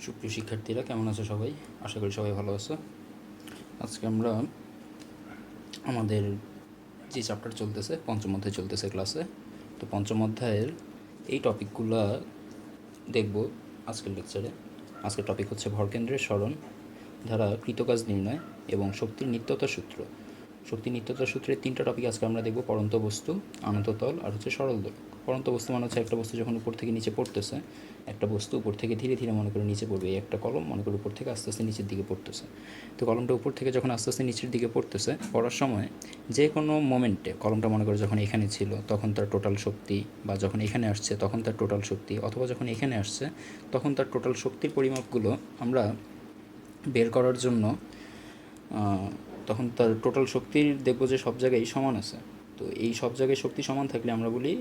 সুপ্রিয় শিক্ষার্থীরা কেমন আছো সবাই? আশা করি সবাই ভালো আছো। আজকে আমরা আমাদের যে চ্যাপ্টার চলতেছে পঞ্চম অধ্যায় চলতেছে ক্লাসে, তো পঞ্চম অধ্যায়ের এই টপিকগুলো দেখব আজকের লেকচারে। আজকের টপিক হচ্ছে ভরকেন্দ্রের সরণ ধারা কৃতকাজ নির্ণয় এবং শক্তির নিত্যতা সূত্র। শক্তি নিত্যতা সূত্রের তিনটা টপিক আজকে আমরা দেখব: পড়ন্ত বস্তু, আনত তল আর হচ্ছে সরল দোলক। পড়ন্ত বস্তু মানে হচ্ছে একটা বস্তু যখন উপর থেকে নিচে পড়তেছে, একটা বস্তু উপর থেকে ধীরে ধীরে মনে করে নিচে পড়বে। এই একটা কলম মনে করে উপর থেকে আস্তে আস্তে নিচের দিকে পড়তেছে। তো কলমটা উপর থেকে যখন আস্তে আস্তে নিচের দিকে পড়তেছে, পড়ার সময় যে কোনো মোমেন্টে কলমটা মনে করে যখন এখানে ছিল তখন তার টোটাল শক্তি, বা যখন এখানে আসছে তখন তার টোটাল শক্তি, অথবা যখন এখানে আসছে তখন তার টোটাল শক্তির পরিমাপগুলো আমরা বের করার জন্য তখন তার টোটাল শক্তির দেখব যে সব জায়গায় সমান আছে। তো এই সব জায়গায় শক্তি সমান থাকলে আমরা বলি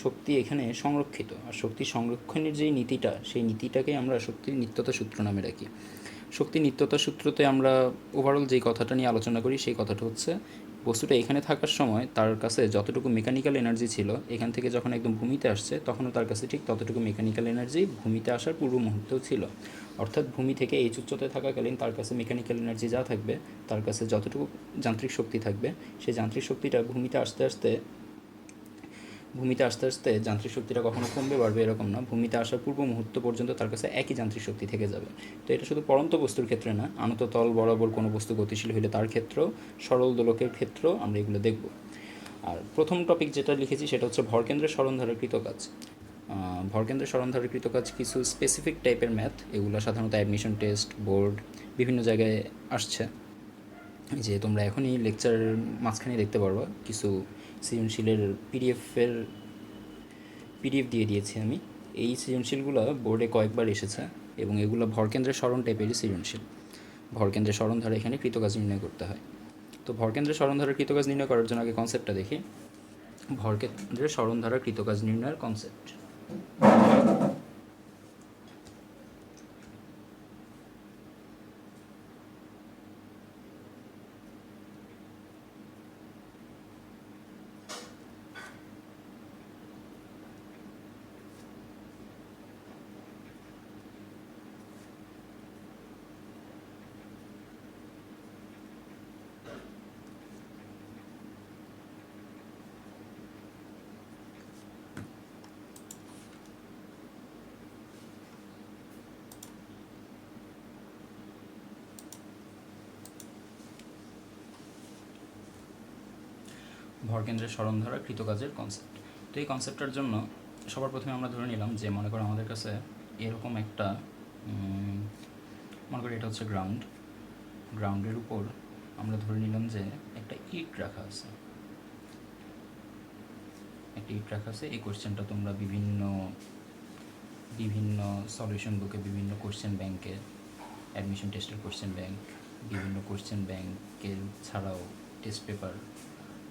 শক্তি এখানে সংরক্ষিত। আর শক্তি সংরক্ষণের যেই নীতিটা, সেই নীতিটাকে আমরা শক্তির নিত্যতা সূত্র নামে রাখি। শক্তি নিত্যতা সূত্রতে আমরা ওভারঅল যেই কথাটা নিয়ে আলোচনা করি সেই কথাটা হচ্ছে বস্তুটা এখানে থাকার সময় তার কাছে যতটুকু মেকানিক্যাল এনার্জি ছিল, এখান থেকে যখন একদম ভূমিতে আসছে তখনও তার কাছে ঠিক ততটুকু মেকানিক্যাল এনার্জি ভূমিতে আসার পূর্ব মুহূর্তেও ছিল। অর্থাৎ ভূমি থেকে এই উচ্চতায় থাকাকালীন তার কাছে মেকানিক্যাল এনার্জি যা থাকবে, তার কাছে যতটুকু যান্ত্রিক শক্তি থাকবে, সেই যান্ত্রিক শক্তিটা ভূমিতে আস্তে আস্তে যান্ত্রিক শক্তিটা কখনো কমবে বাড়বে এরকম না, ভূমিতে আসার পূর্ব মুহূর্ত পর্যন্ত তার কাছে একই যান্ত্রিক শক্তি থেকে যাবে। তো এটা শুধু পড়ন্ত বস্তুর ক্ষেত্রে না, আনত তল বরাবর কোনো বস্তু গতিশীল হলে তার ক্ষেত্রেও, সরল দোলকের ক্ষেত্রেও আমরা এগুলো দেখব। আর প্রথম টপিক যেটা লিখেছি সেটা হচ্ছে ভরকেন্দ্রের সরণধারার কৃতকাজ। ভরকেন্দ্রের সরণধারার কৃতকাজ কিছু স্পেসিফিক টাইপের ম্যাথ, এগুলো সাধারণত অ্যাডমিশন টেস্ট, বোর্ড, বিভিন্ন জায়গায় আসছে। যে তোমরা এখনই লেকচারের মাঝখানে দেখতে পারবা কিছু সৃজনশীলের পিডিএফ দিয়ে দিয়েছি আমি। এই সৃজনশীলগুলো বোর্ডে কয়েকবার এসেছে এবং এগুলো ভরকেন্দ্রের সরণ টাইপেরই সৃজনশীল। ভরকেন্দ্রের সরণ ধারা এখানে কৃতকাজ নির্ণয় করতে হয়। তো ভরকেন্দ্রের সরণ ধারার কৃতকাজ নির্ণয় করার জন্য আগে কনসেপ্টটা দেখি। ভরকেন্দ্রের সরণ ধারার কৃতকাজ নির্ণয়ের কনসেপ্ট। ভরকেন্দ্রের সরণ ধারা কৃতকাজের কনসেপ্ট। তো এই কনসেপ্টটার জন্য সবার প্রথমে আমরা ধরে নিলাম যে মনে করো আমাদের কাছে এরকম একটা মনে করি এটা হচ্ছে গ্রাউন্ডের উপর আমরা ধরে নিলাম যে একটা ইট রাখা আছে। এই কোশ্চেনটা তোমরা বিভিন্ন সলিউশন বুকে, বিভিন্ন কোশ্চেন ব্যাংকে, অ্যাডমিশন টেস্টের কোশ্চেন ব্যাংক, বিভিন্ন কোশ্চেন ব্যাংকের ছাড়াও টেস্ট পেপার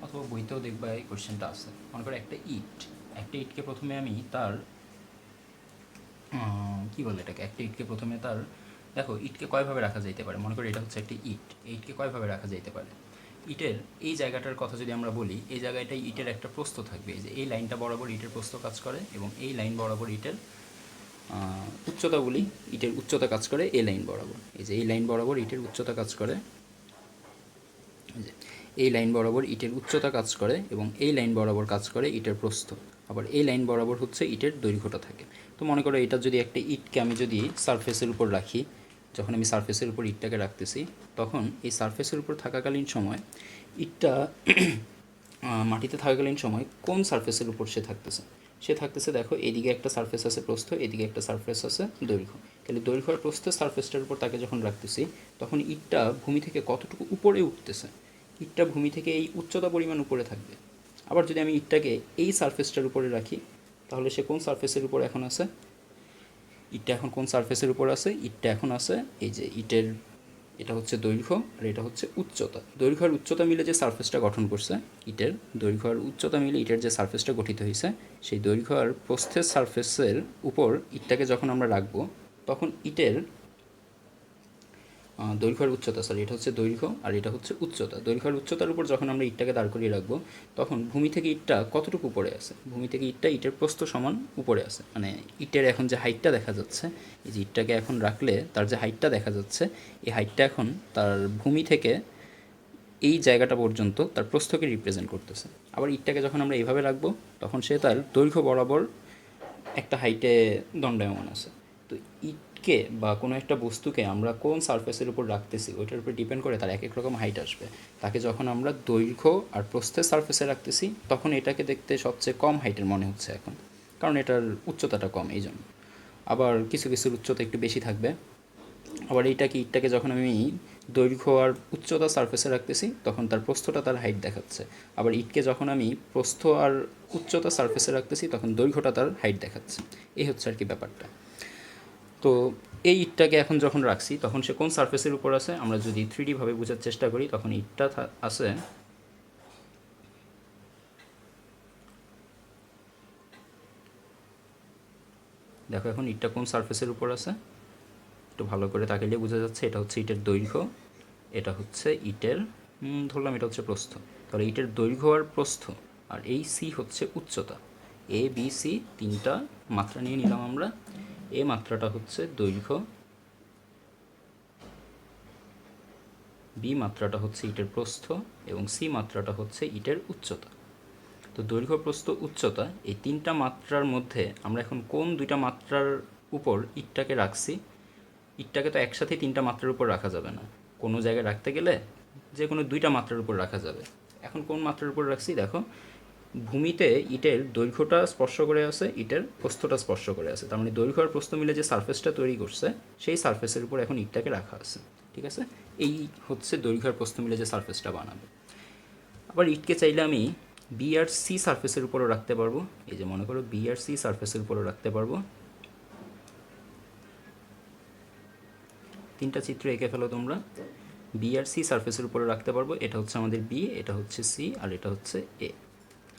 অথবা বইতেও দেখবা এই কোশ্চেনটা আছে। মনে করো একটা ইটকে প্রথমে আমি তার কী বলে এটাকে, একটা ইটকে প্রথমে তার, দেখো ইটকে কয়ভাবে রাখা যেতে পারে। মনে করি এটা হচ্ছে একটা ইটকে কয়ভাবে রাখা যেতে পারে। ইটের এই জায়গাটার কথা যদি আমরা বলি, এই জায়গাটায় ইটের একটা প্রস্থ থাকবে। এই যে এই লাইনটা বরাবর ইটের প্রস্থ কাজ করে এবং এই লাইন বরাবর ইটের উচ্চতা বলি, ইটের উচ্চতা কাজ করে এই লাইন বরাবর। এই যে এই লাইন বরাবর ইটের উচ্চতা কাজ করে, এই লাইন বরাবর ইটের উচ্চতা কাজ করে এবং এই লাইন বরাবর কাজ করে ইটের প্রস্থ। আবার এই লাইন বরাবর হচ্ছে ইটের দৈর্ঘ্যটা থাকে। তো মনে করো এটা যদি একটা ইটকে আমি যদি সারফেসের উপর রাখি, যখন আমি সারফেসের উপর ইটটাকে রাখতেছি, তখন এই সারফেসের উপর থাকাকালীন সময় ইটটা মাটিতে থাকাকালীন সময় কোন সারফেসের উপর সে থাকতেছে দেখো এদিকে একটা সারফেস আছে প্রস্থ, এদিকে একটা সারফেস আছে দৈর্ঘ্য। তাহলে দৈর্ঘ্য আর প্রস্থের সারফেসটার উপর তাকে যখন রাখতেছি, তখন ইটটা ভূমি থেকে কতটুকু উপরে উঠতেছে, ইটটা ভূমি থেকে এই উচ্চতা পরিমাণ উপরে থাকবে। আবার যদি আমি ইটটাকে এই সারফেসটার উপরে রাখি, তাহলে সে কোন সারফেসের উপর এখন আছে, ইটটা এখন কোন সারফেসের উপর আছে, ইটটা এখন আছে এই যে ইটের, এটা হচ্ছে দৈর্ঘ্য আর এটা হচ্ছে উচ্চতা। দৈর্ঘ্য আর উচ্চতা মিলে যে সারফেসটা গঠন করছে, ইটের দৈর্ঘ্য আর উচ্চতা মিলে ইটের যে সারফেসটা গঠিত হয়েছে, সেই দৈর্ঘ্য আর প্রস্থের সারফেসের উপর ইটটাকে যখন আমরা রাখবো, তখন ইটের দৈর্ঘ্য আর উচ্চতা, সরি এটা হচ্ছে দৈর্ঘ্য আর এটা হচ্ছে উচ্চতা। দৈর্ঘ্য আর উচ্চতার উপর যখন আমরা ইটটাকে দাঁড় করিয়ে রাখবো তখন ভূমি থেকে ইটটা কতটুকু উপরে আছে, ভূমি থেকে ইটটা ইটের প্রস্থ সমান উপরে আছে, মানে ইটের এখন যে হাইটটা দেখা যাচ্ছে, এই যে ইটটাকে এখন রাখলে তার যে হাইটটা দেখা যাচ্ছে, এই হাইটটা এখন তার ভূমি থেকে এই জায়গাটা পর্যন্ত তার প্রস্থকে রিপ্রেজেন্ট করতেছে। আবার ইটটাকে যখন আমরা এইভাবে রাখবো তখন সে তার দৈর্ঘ্য বরাবর একটা হাইটে দণ্ডায়মান আছে। তো ইটকে বা কোনো একটা বস্তুকে আমরা কোন সারফেসের উপর রাখতেছি ওইটার উপর ডিপেন্ড করে তার এক এক রকম হাইট আসবে। তাকে যখন আমরা দৈর্ঘ্য আর প্রস্থের সারফেসে রাখতেছি তখন এটাকে দেখতে সবচেয়ে কম হাইটের মনে হচ্ছে এখন, কারণ এটার উচ্চতাটা কম এই জন্য। আবার কিছু কিছুর উচ্চতা একটু বেশি থাকবে। আবার ইটটাকে যখন আমি দৈর্ঘ্য আর উচ্চতা সারফেসে রাখতেছি তখন তার প্রস্থটা তার হাইট দেখাচ্ছে। আবার ইটকে যখন আমি প্রস্থ আর উচ্চতা সারফেসে রাখতেছি তখন দৈর্ঘ্যটা তার হাইট দেখাচ্ছে। এই হচ্ছে আর কি ব্যাপারটা। তো এই ইটটাকে এখন যখন রাখছি তখন সে কোন সারফেসের উপর আছে, আমরা যদি 3D ভাবে বোঝার চেষ্টা করি তখন ইটটা আছে দেখো এখন ইটটা কোন সারফেসের উপর আছে একটু ভালো করে তাকাইলে বোঝা যাচ্ছে। এটা হচ্ছে ইটের দৈর্ঘ্য, এটা হচ্ছে ইটের ধরলাম এটা হচ্ছে প্রস্থ। তাহলে ইটের দৈর্ঘ্য আর প্রস্থ আর এই সি হচ্ছে উচ্চতা। এ বি সি তিনটা মাত্রা নিয়ে নিলাম আমরা। এ মাত্রাটা হচ্ছে দৈর্ঘ্য, বি মাত্রাটা হচ্ছে ইটের প্রস্থ এবং সি মাত্রাটা হচ্ছে ইটের উচ্চতা। তো দৈর্ঘ্য, প্রস্থ, উচ্চতা এই তিনটা মাত্রার মধ্যে আমরা এখন কোন দুইটা মাত্রার উপর ইটটাকে রাখছি। ইটটাকে তো একসাথে তিনটা মাত্রার উপর রাখা যাবে না, কোনো জায়গায় রাখতে গেলে যে কোনো দুইটা মাত্রার উপর রাখা যাবে। এখন কোন মাত্রার উপর রাখছি দেখো, ভূমিতে ইটের দৈর্ঘ্যটা স্পর্শ করে আছে, ইটের প্রস্থটা স্পর্শ করে আছে, তার মানে দৈর্ঘ্য আর প্রস্থ মিলে যে সারফেসটা তৈরি করছে সেই সারফেসের উপর এখন ইটটাকে রাখা আছে। ঠিক আছে, এই হচ্ছে দৈর্ঘ্য আর প্রস্থ মিলে যে সারফেসটা বানাবে। আবার ইটকে চাইলে আমি বি আর সি সারফেসের উপরও রাখতে পারবো। এই যে মনে করো বি আর সি সারফেসের উপরও রাখতে পারবো। তিনটা চিত্র এঁকে ফেলো তোমরা। বি আর সি সারফেসের উপরে রাখতে পারবো। এটা হচ্ছে আমাদের বি, এটা হচ্ছে সি আর এটা হচ্ছে এ।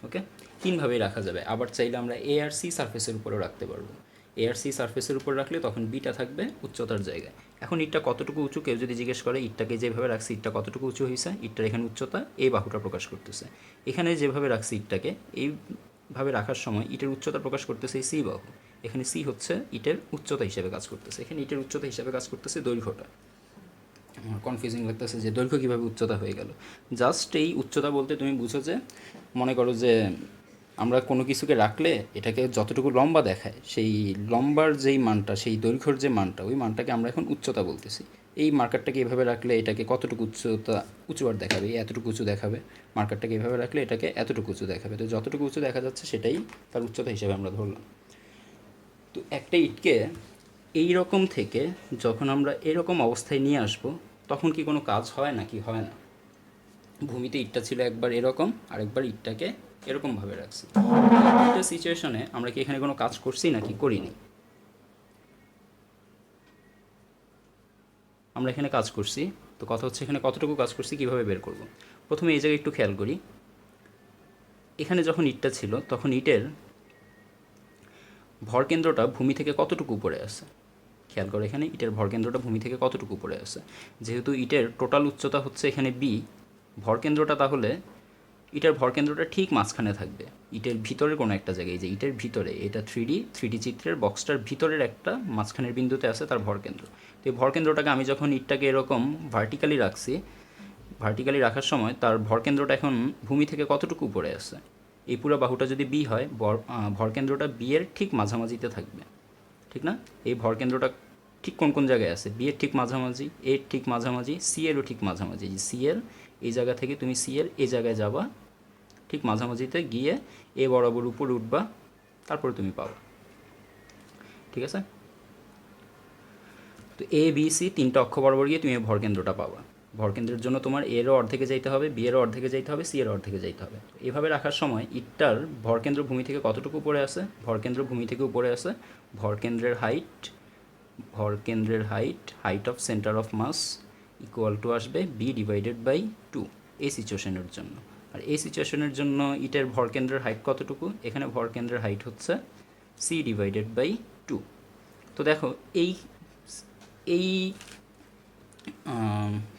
ওকে, তিনভাবেই রাখা যাবে। আবার চাইলে আমরা এ আর সি সারফেসের উপরেও রাখতে পারবো। এ আর সি সারফেসের উপর রাখলে তখন বিটা থাকবে উচ্চতার জায়গায়। এখন ইটটা কতটুকু উঁচু কেউ যদি জিজ্ঞেস করে, ইটটাকে যেভাবে রাখছি ইটটা কতটুকু উঁচু হয়েছে, ইটটার এখানে উচ্চতা এই বাহুটা প্রকাশ করতেছে। এখানে যেভাবে রাখছি ইটটাকে এইভাবে রাখার সময় ইটের উচ্চতা প্রকাশ করতেছে এই সি বাহু। এখানে সি হচ্ছে ইটের উচ্চতা হিসেবে কাজ করতেছে, এখানে ইটের উচ্চতা হিসেবে কাজ করতেছে দৈর্ঘ্যটা। কনফিউজিং লাগতেছে যে দৈর্ঘ্য কীভাবে উচ্চতা হয়ে গেল। জাস্ট এই উচ্চতা বলতে তুমি বুঝো যে মনে করো যে আমরা কোনো কিছুকে রাখলে এটাকে যতটুকু লম্বা দেখায় সেই লম্বার যেই মানটা, সেই দৈর্ঘ্যর যে মানটা, ওই মানটাকে আমরা এখন উচ্চতা বলতেছি। এই মার্কারটাকে এভাবে রাখলে এটাকে কতটুকু উচ্চতা উঁচুবার দেখাবে, এতটুকু উঁচু দেখাবে। মার্কারটাকে এভাবে রাখলে এটাকে এতটুকু উঁচু দেখাবে। তো যতটুকু উঁচু দেখা যাচ্ছে সেটাই তার উচ্চতা হিসেবে আমরা ধরলাম। তো একটা ইটকে এই রকম থেকে যখন আমরা এরকম অবস্থায় নিয়ে আসবো তখন কি কোনো কাজ হয় নাকি হয় না? ভূমিতে ইটটা ছিল একবার এরকম, আরেকবার ইটটাকে এরকমভাবে রাখছি। একটা সিচুয়েশনে আমরা কি এখানে কোনো কাজ করছি নাকি করিনি? আমরা এখানে কাজ করছি। তো কথা হচ্ছে এখানে কতটুকু কাজ করছি কীভাবে বের করব। প্রথমে এই জায়গায় একটু খেয়াল করি। এখানে যখন ইটটা ছিল তখন ইটের ভরকেন্দ্রটা ভূমি থেকে কতটুকু উপরে আছে খেয়াল করো। এখানে ইটের ভরকেন্দ্রটা ভূমি থেকে কতটুকু উপরে আছে। যেহেতু ইটের টোটাল উচ্চতা হচ্ছে এখানে বি, ভরকেন্দ্রটা তাহলে ইটের ভরকেন্দ্রটা ঠিক মাঝখানে থাকবে, ইটের ভিতরের কোনো একটা জায়গায়। যে ইটের ভিতরে, এটা থ্রি ডি চিত্রের বক্সটার ভিতরের একটা মাঝখানের বিন্দুতে আছে তার ভরকেন্দ্র। তো এই ভরকেন্দ্রটাকে আমি যখন ইটটাকে এরকম ভার্টিক্যালি রাখছি, ভার্টিক্যালি রাখার সময় তার ভরকেন্দ্রটা এখন ভূমি থেকে কতটুকু উপরে আছে। এই পুরো বাহুটা যদি বি হয়, ভরকেন্দ্রটা বি এর ঠিক মাঝামাঝিতে থাকবে, ঠিক না? এই ভরকেন্দ্রটা ঠিক কোন কোন জায়গায় আছে, বি এর ঠিক মাঝামাঝি, এর ঠিক মাঝামাঝি, সি এরও ঠিক মাঝামাঝি। সি এর এই জায়গা থেকে তুমি সি এর এই জায়গায় যাবা, ঠিক মাঝামাঝিতে গিয়ে এ বরাবর উপরে উঠবা, তারপরে তুমি পাবা। ঠিক আছে, তো এ বি সি তিনটা অক্ষ বরাবর গিয়ে তুমি ভরকেন্দ্রটা পাবা। ভরকেন্দ্রের জন্য তোমার এরও অর্ধেকে যাইতে হবে, বি এরও অর্ধেকে যাইতে হবে, সি এরও অর্ধেকে যাইতে হবে। এভাবে রাখার সময় ইটটার ভরকেন্দ্র ভূমি থেকে কতটুকু উপরে আছে, ভরকেন্দ্র ভূমি থেকে উপরে আছে ভরকেন্দ্রের height of centre of mass equal to আসবে বি ডিভাইডেড বাই 2 এই সিচুয়েশনের জন্য। আর এই সিচুয়েশনের জন্য ইটের ভরকেন্দ্রের হাইট কতটুকু, এখানে ভরকেন্দ্রের হাইট হচ্ছে সি ডিভাইডেড বাই 2। তো দেখো এই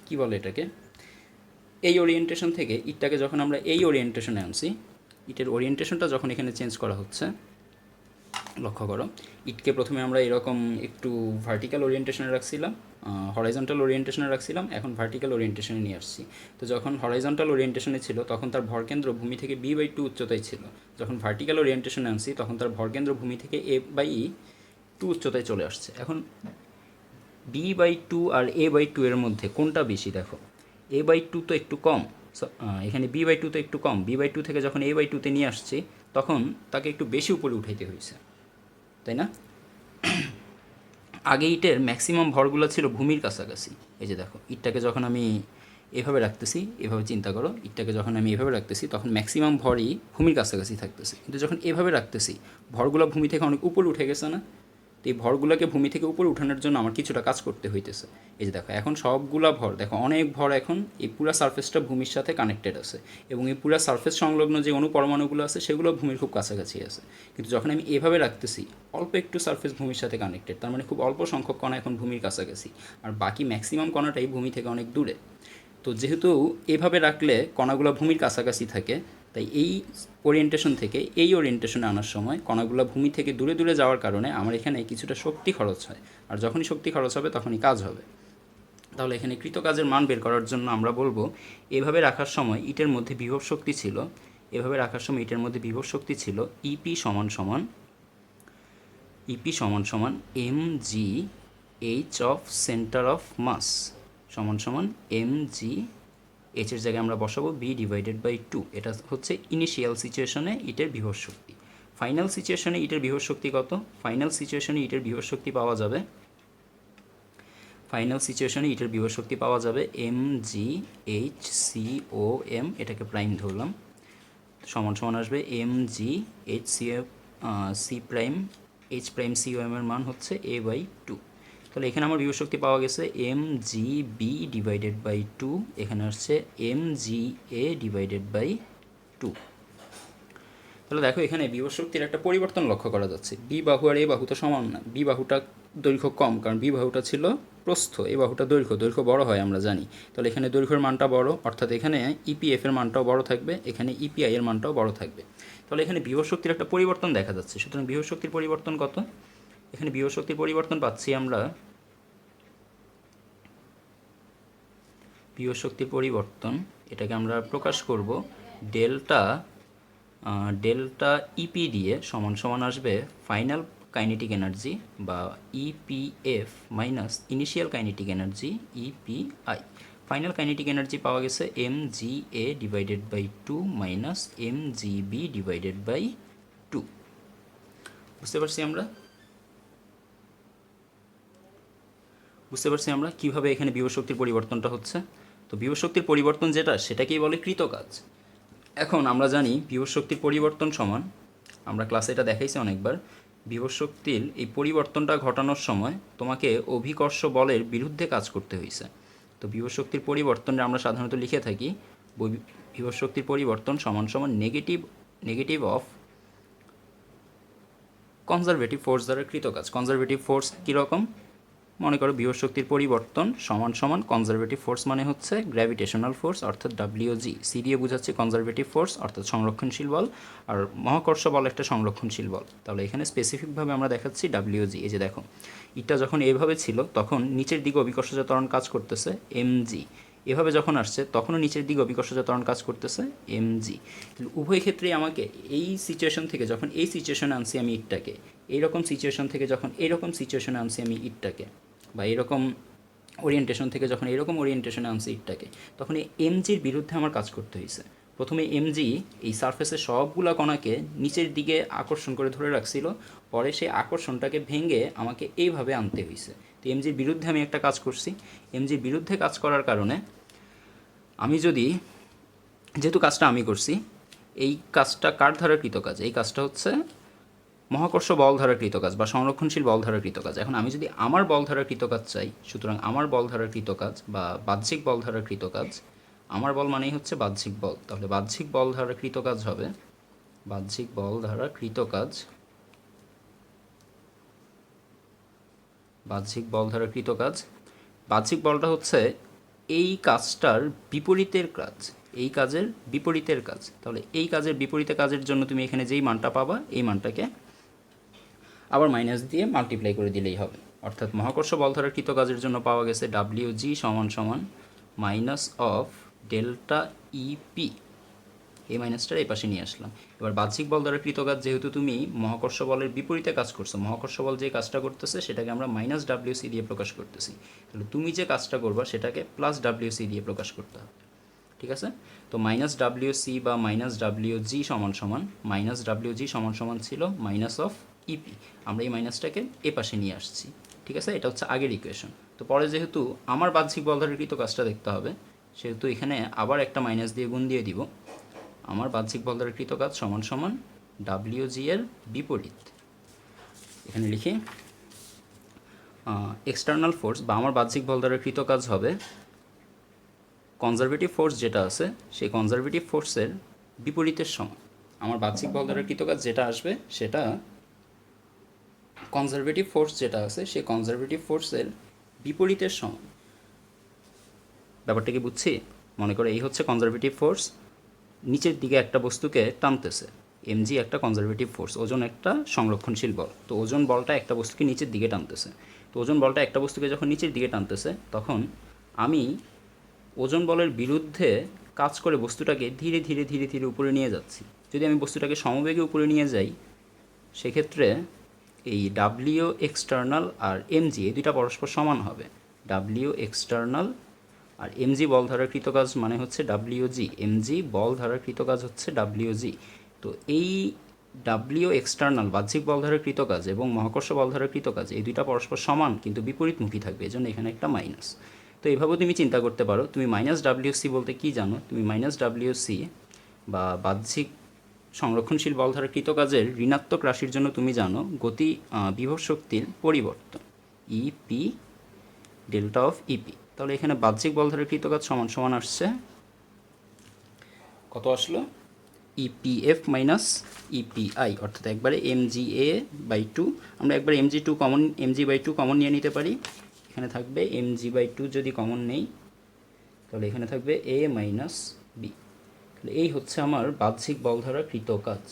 কি বলে এটাকে, এই ওরিয়েন্টেশন থেকে ইটটাকে যখন আমরা এই ওরিয়েন্টেশনে আনছি, ইটের ওরিয়েন্টেশনটা যখন এখানে চেঞ্জ করা হচ্ছে, লক্ষ্য করো ইটকে প্রথমে আমরা এরকম একটু ভার্টিক্যাল ওরিয়েন্টেশনে রাখছিলাম, হরাইজন্টাল ওরিয়েন্টেশনে রাখছিলাম, এখন ভার্টিক্যাল ওরিয়েন্টেশনে নিয়ে আসছি। তো যখন হরাইজন্টাল ওরিয়েন্টেশনে ছিল তখন তার ভরকেন্দ্র ভূমি থেকে b/2 উচ্চতায় ছিল, যখন ভার্টিক্যাল ওরিয়েন্টেশনে আনছি তখন তার ভরকেন্দ্র ভূমি থেকে a/2 উচ্চতায় চলে আসছে। এখন b/2 আর a/2 এর মধ্যে কোনটা বেশি? দেখো a/2 তো একটু কম, এখানে b/2 তো একটু কম, b/2 থেকে যখন a/2-তে নিয়ে আসছি তখন তাকে একটু বেশি উপরে উঠাইতে হয়েছে, তাই না? আগে ইটের ম্যাক্সিমাম ভরগুলো ছিল ভূমির কাছাকাছি। এই যে দেখো ইটটাকে যখন আমি এভাবে রাখতেছি, এভাবে চিন্তা করো, ইটটাকে যখন আমি এভাবে রাখতেছি তখন ম্যাক্সিমাম ভরই ভূমির কাছাকাছি থাকতেছে, কিন্তু যখন এভাবে রাখতেছি ভরগুলো ভূমি থেকে অনেক উপরে উঠে গেছে না? তো এই ভরগুলোকে ভূমি থেকে উপরে উঠানোর জন্য আমার কিছুটা কাজ করতে হইতেছে। এই যে দেখো এখন সবগুলা ভর, দেখো অনেক ভর এখন এই পুরো সারফেসটা ভূমির সাথে কানেক্টেড আছে, এবং এই পুরো সারফেস সংলগ্ন যে অনুপরমাণুগুলো আছে সেগুলো ভূমির খুব কাছাকাছি আছে। কিন্তু যখন আমি এভাবে রাখতেছি অল্প একটু সারফেস ভূমির সাথে কানেক্টেড, তার মানে খুব অল্প সংখ্যক কণা এখন ভূমির কাছাকাছি, আর বাকি ম্যাক্সিমাম কণাটাই ভূমি থেকে অনেক দূরে। তো যেহেতু এভাবে রাখলে কণাগুলো ভূমির কাছাকাছি থাকে, তাই এই ওরিয়েন্টেশন থেকে এই ওরিয়েন্টেশনে আনার সময় কণাগুলো ভূমি থেকে দূরে দূরে যাওয়ার কারণে আমার এখানে কিছুটা শক্তি খরচ হয়, আর যখনই শক্তি খরচ হবে তখনই কাজ হবে। তাহলে এখানে কৃতকাজের মান বের করার জন্য আমরা বলবো এভাবে রাখার সময় ইটের মধ্যে বিভব শক্তি ছিল, এভাবে রাখার সময় ইটের মধ্যে বিভব শক্তি ছিল ইপি সমান সমান mg h of centre of mass সমান সমান mg, এইচের জায়গায় আমরা বসাবো b/2। এটা হচ্ছে ইনিশিয়াল সিচুয়েশনে ইটের বিভব শক্তি। ফাইনাল সিচুয়েশনে ইটের বিভব শক্তি কত? ফাইনাল সিচুয়েশনে ইটের বিভব শক্তি পাওয়া যাবে, mg/hcom, এটাকে প্রাইম ধরলাম, সমান সমান আসবে mg/h(c')(h')(com) এর মান হচ্ছে a/2। তাহলে এখানে আমার বিভব শক্তি পাওয়া গেছে mgb/2, এখানে আসছে mga/2। তাহলে দেখো এখানে বিভব শক্তির একটা পরিবর্তন লক্ষ্য করা যাচ্ছে। বি বাহু আর এ বাহু তো সমান না, বি বাহুটা দৈর্ঘ্য কম, কারণ বি বাহুটা ছিল প্রস্থ, এ বাহুটা দৈর্ঘ্য বড় হয় আমরা জানি। তাহলে এখানে দৈর্ঘ্যের মানটা বড়, অর্থাৎ এখানে ইপিএফ এর মানটাও বড় থাকবে, এখানে ইপিআই এর মানটাও বড় থাকবে। তাহলে এখানে বিভব শক্তির একটা পরিবর্তন দেখা যাচ্ছে। সুতরাং বিভব শক্তির পরিবর্তন কত? এখানে বিভব শক্তির পরিবর্তন পাচ্ছি আমরা, বিভব শক্তির পরিবর্তন এটাকে আমরা প্রকাশ করব ডেল্টা ইপি দিয়ে, সমান সমান আসবে ফাইনাল কাইনেটিক এনার্জি বা EPF minus initial kinetic energy EPI. Final kinetic energy পাওয়া গেছে mga/2 মাইনাস mgb/2। বুঝতে পারছি আমরা কীভাবে এখানে বিভব শক্তির পরিবর্তনটা হচ্ছে। তো বিভব শক্তির পরিবর্তন যেটা, সেটাকেই বলে কৃতকাজ। এখন আমরা জানি বিভব শক্তির পরিবর্তন সমান, আমরা ক্লাসে এটা দেখাইছি অনেকবার, বিভব শক্তির এই পরিবর্তনটা ঘটানোর সময় তোমাকে অভিকর্ষ বলের বিরুদ্ধে কাজ করতে হয়েছে। তো বিভব শক্তির পরিবর্তনে আমরা সাধারণত লিখে থাকি বিভব শক্তির পরিবর্তন সমান সমান নেগেটিভ অফ কনজারভেটিভ ফোর্স দ্বারা কৃতকাজ। কনজারভেটিভ ফোর্স কীরকম? মনে করো বিভব শক্তির পরিবর্তন সমান সমান কনজারভেটিভ ফোর্স মানে হচ্ছে গ্র্যাভিটেশনাল ফোর্স অর্থাৎ ডব্লিউজি, সি দিয়ে বোঝাচ্ছে কনজারভেটিভ ফোর্স অর্থাৎ সংরক্ষণশীল বল, আর মহাকর্ষ বল একটা সংরক্ষণশীল বল। তাহলে এখানে স্পেসিফিকভাবে আমরা দেখাচ্ছি ডব্লিউজি। এই যে দেখো ইটটা যখন এইভাবে ছিল তখন নিচের দিকে অভিকর্ষজ ত্বরণ কাজ করতেছে এমজি, এভাবে যখন আসছে তখনও নিচের দিকে অভিকর্ষজ ত্বরণ কাজ করতেছে এমজি। উভয় ক্ষেত্রেই আমাকে এই সিচুয়েশন থেকে যখন এই সিচুয়েশনে আনছি আমি ইটটাকে, এইরকম সিচুয়েশন থেকে যখন এইরকম সিচুয়েশনে আনছি আমি ইটটাকে, বা এরকম ওরিয়েন্টেশন থেকে যখন এরকম ওরিয়েন্টেশনে আনছি ইটটাকে, তখন এই এমজির বিরুদ্ধে আমার কাজ করতে হয়েছে। প্রথমে এমজি এই সারফেসের সবগুলা কণাকে নিচের দিকে আকর্ষণ করে ধরে রাখছিল, পরে সেই আকর্ষণটাকে ভেঙে আমাকে এইভাবে আনতে হয়েছে। তো এমজির বিরুদ্ধে আমি একটা কাজ করছি। এমজির বিরুদ্ধে কাজ করার কারণে আমি যদি, যেহেতু কাজটা আমি করছি, এই কাজটা কার ধারা কৃতকাজ? এই কাজটা হচ্ছে মহাকর্ষ বল ধারা কৃতকাজ বা সংরক্ষণশীল বল ধারা কৃতকাজ। এখন আমি যদি আমার বল ধারা কৃতকাজ চাই, সুতরাং আমার বল ধারা কৃতকাজ বা বাহ্যিক বল ধারা কৃতকাজ, আমার বল মানেই হচ্ছে বাহ্যিক বল। তাহলে বাহ্যিক বল ধারা কৃতকাজ হবে বাহ্যিক বল ধারা কৃতকাজ বাহ্যিক বলটা হচ্ছে এই কাজটার বিপরীতের কাজ, এই কাজের বিপরীতের কাজ। তাহলে এই কাজের বিপরীতে কাজের জন্য তুমি এখানে যেই মানটা পাবা এই মানটাকে আবার মাইনাস দিয়ে মাল্টিপ্লাই করে দিলেই হবে। অর্থাৎ মহাকর্ষ বল ধরার কৃত কাজের জন্য পাওয়া গেছে WG সমান সমান মাইনাস অফ ডেল্টা ইপি। এই মাইনাসটার এই পাশে নিয়ে আসলাম। এবার বাহ্যিক বল দ্বারা কৃত কাজ, যেহেতু তুমি মহাকর্ষ বলের বিপরীতে কাজ করছো, মহাকর্ষ বল যে কাজটা করতেছে সেটাকে আমরা মাইনাস WC দিয়ে প্রকাশ করতেছি, তাহলে তুমি যে কাজটা করবা সেটাকে প্লাস WC দিয়ে প্রকাশ করতে হবে। ঠিক আছে? তো মাইনাস WC বা মাইনাস WG সমান সমান মাইনাস WG সমান সমান ছিল মাইনাস অফ ইপি। আমরা এই মাইনাসটাকে এ পাশে নিয়ে আসছি। ঠিক আছে? এটা হচ্ছে আগের ইকুয়েশন। তো পরে যেহেতু আমার বাহ্যিক বল দ্বারা কৃত কাজটা দেখতে হবে, সেহেতু এখানে আবার একটা মাইনাস দিয়ে গুণ দিয়ে দিব। আমার বাহ্যিক বল দ্বারা কৃত কাজ সমান সমান WG এর বিপরীত। এখানে লিখি এক্সটার্নাল ফোর্স বা আমার বাহ্যিক বল দ্বারা কৃত কাজ হবে কনজারভেটিভ ফোর্স যেটা আছে সেই কনজারভেটিভ ফোর্সের বিপরীতের সমান। আমার বাহ্যিক বল দ্বারা কৃত কাজ যেটা আসবে সেটা কনজারভেটিভ ফোর্স যেটা আছে সেই কনজারভেটিভ ফোর্সের বিপরীতের সমান। ব্যাপারটা কি বুঝছি? মনে করে এই হচ্ছে কনজারভেটিভ ফোর্স, নিচের দিকে একটা বস্তুকে টানতেছে। mg একটা কনজারভেটিভ ফোর্স, ওজন একটা সংরক্ষণশীল বল। তো ওজন বলটা একটা বস্তুকে নিচের দিকে টানতেছে। তো ওজন বলটা একটা বস্তুকে যখন নিচের দিকে টানতেছে তখন আমি ওজন বলের বিরুদ্ধে কাজ করে বস্তুটাকে ধীরে ধীরে ধীরে ধীরে উপরে নিয়ে যাচ্ছি। যদি আমি বস্তুটাকে সমবেগে উপরে নিয়ে যাই সেক্ষেত্রে এই ডাব্লিউ এক্সটার্নাল আর mg এই দুইটা পরস্পর সমান হবে। ডাব্লিউ এক্সটার্নাল আর mg বল ধারার কৃত কাজ মানে হচ্ছে WG, mg বল ধারার কৃত কাজ হচ্ছে WG। তো এই ডাব্লিউ এক্সটার্নাল বাহ্যিক বল ধারার কৃত কাজ এবং মহাকর্ষ বল ধারার কৃত কাজ এই দুইটা পরস্পর সমান কিন্তু বিপরীতমুখী থাকবে, এই জন্য এখানে একটা মাইনাস। তো এইভাবেও তুমি চিন্তা করতে পারো। তুমি মাইনাস WC বলতে কি জানো? তুমি মাইনাস WC বা বাহ্যিক সংরক্ষণশীল বল ধারার কৃত কাজের ঋণাত্মক রাশির জন্য তুমি জানো গতি বিভব শক্তির পরিবর্তন ইপি ডেল্টা অফ ইপি। তাহলে এখানে বাহ্যিক বল ধারার কৃত কাজ সমান সমান আসছে কত আসলো? ইপিএফ মাইনাস ইপিআই, অর্থাৎ একবারে mga/2। আমরা একবার mg2 কমন mg/2 কমন নিয়ে নিতে পারি। এখানে থাকবে mg/2, যদি কমন নেই তাহলে এখানে থাকবে a মাইনাস বি। তাহলে এই হচ্ছে আমার বাহ্যিক বল ধারা কৃত কাজ।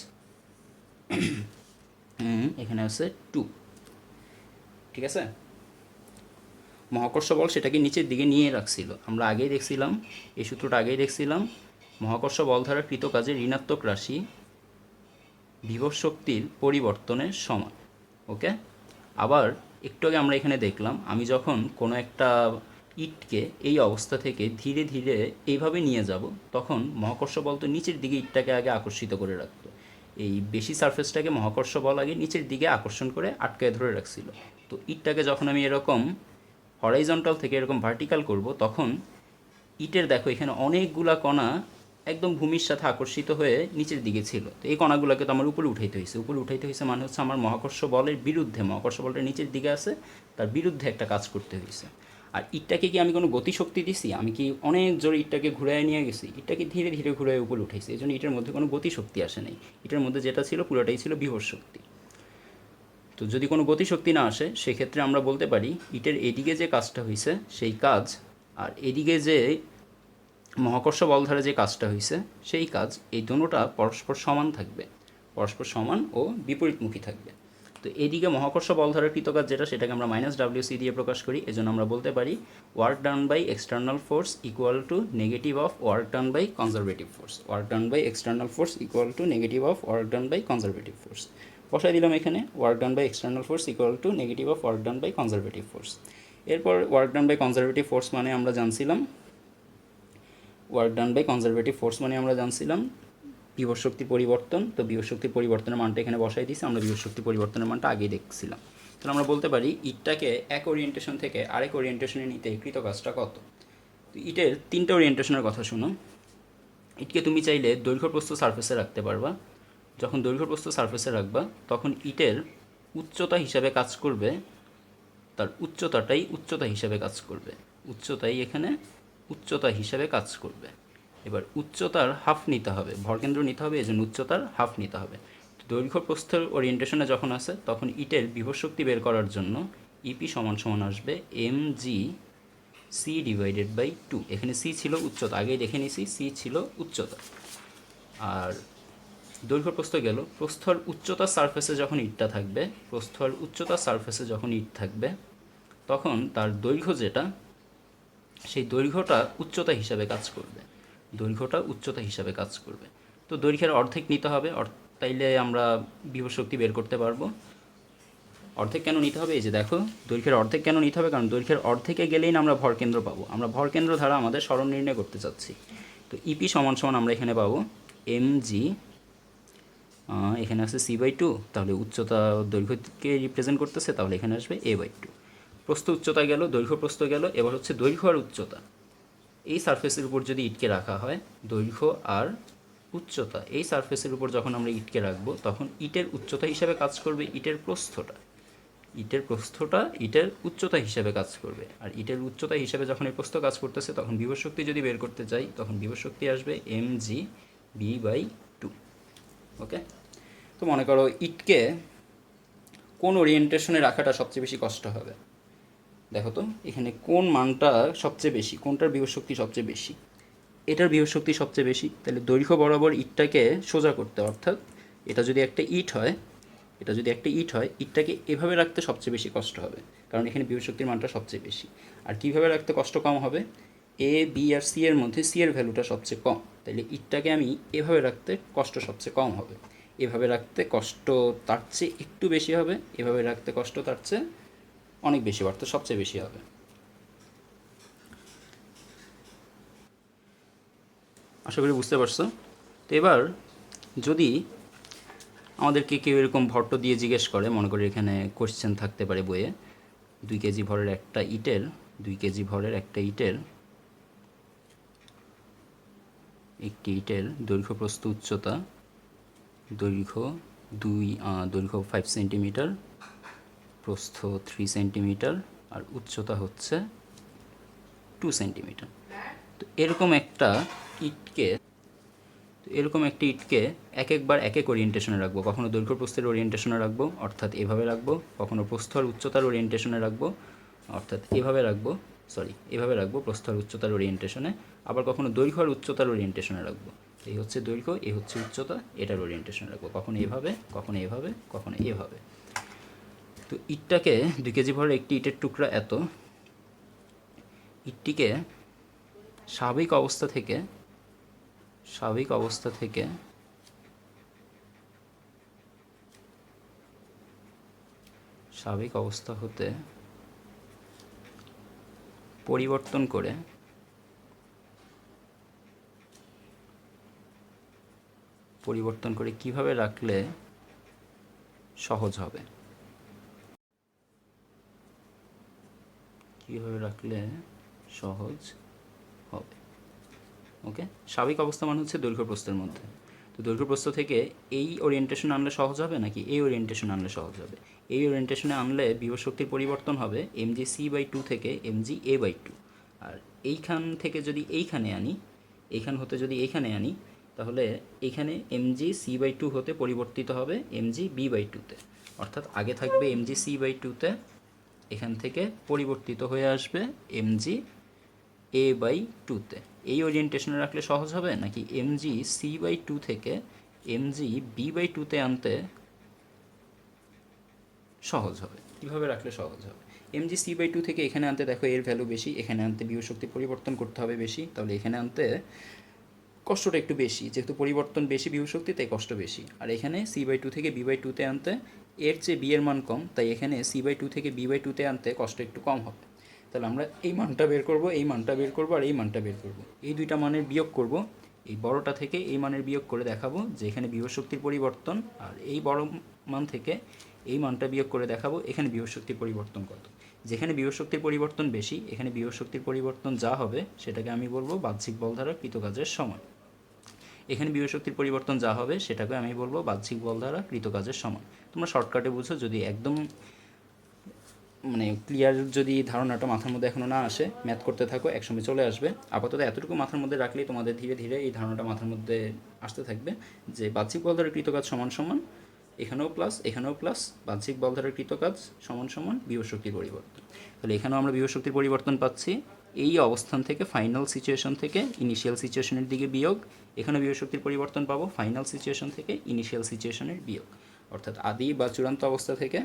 এখানে আছে 2। ঠিক আছে? মহাকর্ষ বল সেটাকে নিচের দিকে নিয়ে রাখছিল। আমরা আগেই দেখছিলাম, এই সূত্রটা আগেই দেখছিলাম, মহাকর্ষ বল ধারা কৃত কাজের ঋণাত্মক রাশি বিভব শক্তির পরিবর্তনের সমান। ওকে? আবার একটু আগে আমরা এখানে দেখলাম আমি যখন কোনো একটা ইটকে এই অবস্থা থেকে ধীরে ধীরে এইভাবে নিয়ে যাব তখন মহাকর্ষ বল তো নিচের দিকে ইটটাকে আগে আকর্ষিত করে রাখতো। এই বেশি সারফেসটাকে মহাকর্ষ বল আগে নিচের দিকে আকর্ষণ করে আটকায় ধরে রাখছিল। তো ইটটাকে যখন আমি এরকম হরাইজন্টাল থেকে এরকম ভার্টিক্যাল করব তখন ইটের দেখো এখানে অনেকগুলা কণা একদম ভূমির সাথে আকর্ষিত হয়ে নিচের দিকে ছিল। তো এই কণাগুলোকে তো আমার উপরে উঠাইতে হয়েছে। উপরে উঠাইতে হয়েছে মানে হচ্ছে আমার মহাকর্ষ বলের বিরুদ্ধে, মহাকর্ষ বলটা নিচের দিকে আছে তার বিরুদ্ধে একটা কাজ করতে হয়েছে। আর ইটটাকে কি আমি কোনো গতিশক্তি দিছি? আমি কি অনেক জোরে ইটটাকে ঘুরায় নিয়ে গেছি? ইটটাকে ধীরে ধীরে ঘুরায় উপরে উঠেছি, এই জন্য ইটের মধ্যে কোনো গতিশক্তি আসে নাই। ইটের মধ্যে যেটা ছিল পুরোটাই ছিল বিভব শক্তি। তো যদি কোনো গতিশক্তি না আসে সেক্ষেত্রে আমরা বলতে পারি ইটের এদিকে যে কাজটা হয়েছে সেই কাজ আর এদিকে যে মহাকর্ষ বল ধারা যে কাজটা হয়েছে সেই কাজ, এই দুটোটা পরস্পর সমান থাকবে, পরস্পর সমান ও বিপরীতমুখী থাকবে। তো এদিকে মহাকর্ষ বল ধারার কৃত কাজ যেটা সেটাকে আমরা মাইনাস WC দিয়ে প্রকাশ করি। এজন্য আমরা বলতে পারি work done by external force equal to negative of work done by conservative force. Work done by external force equal to negative of work done by conservative force. বসাই দিলাম এখানে work done by external force equal to negative of work done by conservative force. এরপর work done by conservative force মানে আমরা জানছিলাম work done by conservative force মানে আমরা জানছিলাম বিভব শক্তি পরিবর্তন। তো বিভব শক্তি পরিবর্তনের মানটা এখানে বসাই দিয়েছি, আমরা বিভব শক্তি পরিবর্তনের মানটা আগেই দেখছিলাম। তাহলে আমরা বলতে পারি ইটটাকে এক ওরিয়েন্টেশন থেকে আরেক ওরিয়েন্টেশনে নিতে কৃত কাজটা কত। তো ইটের তিনটে ওরিয়েন্টেশনের কথা শুনো। ইটকে তুমি চাইলে দৈর্ঘ্যপ্রস্থ সারফেসে রাখতে পারবা। যখন দৈর্ঘ্যপ্রস্থ সারফেসে রাখবা তখন ইটের উচ্চতা হিসাবে কাজ করবে, তার উচ্চতাটাই উচ্চতা হিসাবে কাজ করবে, উচ্চতাই এখানে উচ্চতা হিসাবে কাজ করবে। এবার উচ্চতার হাফ নিতে হবে, ভরকেন্দ্র নিতে হবে, এই জন্য উচ্চতার হাফ নিতে হবে। দৈর্ঘ্য প্রস্থের ওরিয়েন্টেশনে যখন আসে তখন ইটের বিভব শক্তি বের করার জন্য ইপি সমান সমান আসবে mg সি ডিভাইডেড বাই 2। এখানে সি ছিল উচ্চতা, আগেই দেখে নিছি সি ছিল উচ্চতা। আর দৈর্ঘ্য প্রস্থ গেল, প্রস্থর উচ্চতার সারফেসে যখন ইটটা থাকবে, প্রস্থর উচ্চতার সারফেসে যখন ইট থাকবে, তখন তার দৈর্ঘ্য যেটা, সেই দৈর্ঘ্যটা উচ্চতা হিসাবে কাজ করবে। দৈর্ঘ্যটা উচ্চতা হিসাবে কাজ করবে। তো দৈর্ঘ্যের অর্ধেক নিতে হবে, তাইলে আমরা বিভব শক্তি বের করতে পারবো। অর্ধেক কেন নিতে হবে? এই যে দেখো, দৈর্ঘ্যের অর্ধেক কেন নিতে হবে? কারণ দৈর্ঘ্যের অর্ধেকে গেলেই না আমরা ভরকেন্দ্র পাবো। আমরা ভরকেন্দ্র দ্বারা আমাদের সরণ নির্ণয় করতে চাচ্ছি। তো ইপি সমান সমান আমরা এখানে পাবো এম জি, এখানে আছে সি বাই 2, তাহলে উচ্চতা দৈর্ঘ্যকে রিপ্রেজেন্ট করতেছে, তাহলে এখানে আসবে এ বাই 2। প্রস্থ উচ্চতা গেল, দৈর্ঘ্য প্রস্থ গেল, এবার হচ্ছে দৈর্ঘ্য আর উচ্চতা। এই সারফেসের উপর যদি ইটকে রাখা হয়, দৈর্ঘ্য আর উচ্চতা, এই সারফেসের উপর যখন আমরা ইটকে রাখবো, তখন ইটের উচ্চতা হিসাবে কাজ করবে ইটের প্রস্থটা। ইটের প্রস্থটা ইটের উচ্চতা হিসাবে কাজ করবে। আর ইটের উচ্চতা হিসাবে যখন এই প্রস্থ কাজ করতেছে, তখন বিভব শক্তি যদি বের করতে চাই, তখন বিভব শক্তি আসবে এম জি বি বাই 2। ওকে, তো মনে করো ইটকে কোন ওরিয়েন্টেশনে রাখাটা সবচেয়ে বেশি কষ্ট হবে? দেখো তো এখানে কোন মানটা সবচেয়ে বেশি, কোনটার বিভব শক্তি সবচেয়ে বেশি? এটার বিভব শক্তি সবচেয়ে বেশি। তাহলে দৈর্ঘ্য বরাবর ইটটাকে সোজা করতে, অর্থাৎ এটা যদি একটা ইট হয়, ইটটাকে এভাবে রাখতে সবচেয়ে বেশি কষ্ট হবে, কারণ এখানে বিভব শক্তির মানটা সবচেয়ে বেশি। আর কীভাবে রাখতে কষ্ট কম হবে? এ বি আর সি এর মধ্যে সি এর ভ্যালুটা সবচেয়ে কম, তাহলে ইটটাকে আমি এভাবে রাখতে কষ্ট সবচেয়ে কম হবে। এভাবে রাখতে কষ্ট তার চেয়ে একটু বেশি হবে, এভাবে রাখতে কষ্ট তার চেয়ে অনেক বেশি, অর্থাৎ সবচেয়ে বেশি হবে। আশা করি বুঝতে পারছো। তো এবার যদি আমাদেরকে কেউ এরকম ভট্ট দিয়ে জিজ্ঞেস করে, মনে করি এখানে কোশ্চেন থাকতে পারে বইয়ে, 2 কেজি ভরের একটা ইটের, 2 কেজি ভরের একটা ইটের, একটি ইটের দৈর্ঘ্য প্রস্থ উচ্চতা, দৈর্ঘ্য 5 সেন্টিমিটার, প্রস্থ 3 সেন্টিমিটার, আর উচ্চতা হচ্ছে 2 সেন্টিমিটার। তো এরকম একটি ইটকে একবার এক এক ওরিয়েন্টেশনে রাখবো। কখনো দৈর্ঘ্য প্রস্থের ওরিয়েন্টেশনে রাখবো, অর্থাৎ এভাবে রাখবো। কখনো প্রস্থ আর উচ্চতার ওরিয়েন্টেশনে রাখবো, অর্থাৎ এভাবে রাখবো প্রস্থ আর উচ্চতার ওরিয়েন্টেশনে। আবার কখনো দৈর্ঘ্য আর উচ্চতার ওরিয়েন্টেশনে রাখবো। এই হচ্ছে দৈর্ঘ্য, এই হচ্ছে উচ্চতা, এটার ওরিয়েন্টেশনে রাখবো। কখনো এভাবে, কখনো এভাবে, কখনো এভাবে। তো ইটটাকে 2 কেজি ভরের একটি ইটের টুকরা এত, ইটটিকে স্বাভাবিক অবস্থা থেকে হতে পরিবর্তন করে কিভাবে রাখলে সহজ হবে? ওকে, স্বাভাবিক অবস্থা মানে হচ্ছে দৈর্ঘ্য প্রস্থের মধ্যে। তো দৈর্ঘ্য প্রস্থ থেকে এই ওরিয়েন্টেশন আনলে সহজ হবে নাকি এই ওরিয়েন্টেশন আনলে সহজ হবে? এই ওরিয়েন্টেশনে আনলে বিভব শক্তির পরিবর্তন হবে mg c/2 থেকে mg a/2। আর এইখান থেকে যদি এইখানে আনি, তাহলে এইখানে mg c/2 হতে পরিবর্তিত হবে mg b/2-তে। অর্থাৎ আগে থাকবে mg c/2-তে, এখান থেকে পরিবর্তিত হয়ে আসবে mg a/2-তে। এই ওরিয়েন্টেশনে রাখলে সহজ হবে নাকি mg c/2 থেকে mg b/2-তে আনতে সহজ হবে? কীভাবে রাখলে সহজ হবে? mg c/2 থেকে এখানে আনতে, দেখো এর ভ্যালু বেশি, এখানে আনতে বিভব শক্তি পরিবর্তন করতে হবে বেশি, তাহলে এখানে আনতে কষ্টটা একটু বেশি, যেহেতু পরিবর্তন বেশি বিভব শক্তি, তাই কষ্ট বেশি। আর এখানে c/2 থেকে b/2-তে আনতে এর চেয়ে b এর মান কম, তাই এখানে c/2 থেকে b/2-তে আনতে কষ্ট একটু কম হবে। তাহলে আমরা এই মানটা বের করব, আর এই মানটা বের করব। এই দুইটা মানের বিয়োগ করব, এই বড়টা থেকে এই মানের বিয়োগ করে দেখাবো যে এখানে বিভব শক্তির পরিবর্তন, আর এই বড় মান থেকে এই মানটা বিয়োগ করে দেখাবো এখানে বিভব শক্তির পরিবর্তন কত। যেখানে বিভব শক্তির পরিবর্তন বেশি, এখানে বিভব শক্তির পরিবর্তন যা হবে সেটাকে আমি বলবো বাহ্যিক বল দ্বারা কৃত কাজের সমান। এখানে বিভব শক্তির পরিবর্তন যা হবে সেটাকে আমি বলবো বাহ্যিক বল দ্বারা কৃত কাজের সমান। তোমরা শর্টকাটে বুঝো, যদি একদম ক্লিয়ার যদি ধারণাটা মাথার মধ্যে এখনও না আসে, ম্যাথ করতে থাকো, একসময় চলে আসবে। আপাতত এতটুকু মাথার মধ্যে রাখলেই তোমাদের ধীরে ধীরে এই ধারণাটা মাথার মধ্যে আসতে থাকবে যে বাহ্যিক বল দ্বারা কৃত কাজ সমান সমান এখানেও প্লাস, বাহ্যিক বল দ্বারা কৃত কাজ সমান সমান বিভব শক্তির পরিবর্তন। তাহলে এখানেও আমরা বিভব শক্তির পরিবর্তন পাচ্ছি এই অবস্থান থেকে ফাইনাল সিচুয়েশন থেকে ইনিশিয়াল সিচুয়েশনের দিকে বিয়োগ, এখানে বিভব শক্তির পরিবর্তন পাবো ফাইনাল সিচুয়েশন থেকে ইনিশিয়াল সিচুয়েশনের বিয়োগ, অর্থাৎ আদি বা চূড়ান্ত অবস্থা থেকে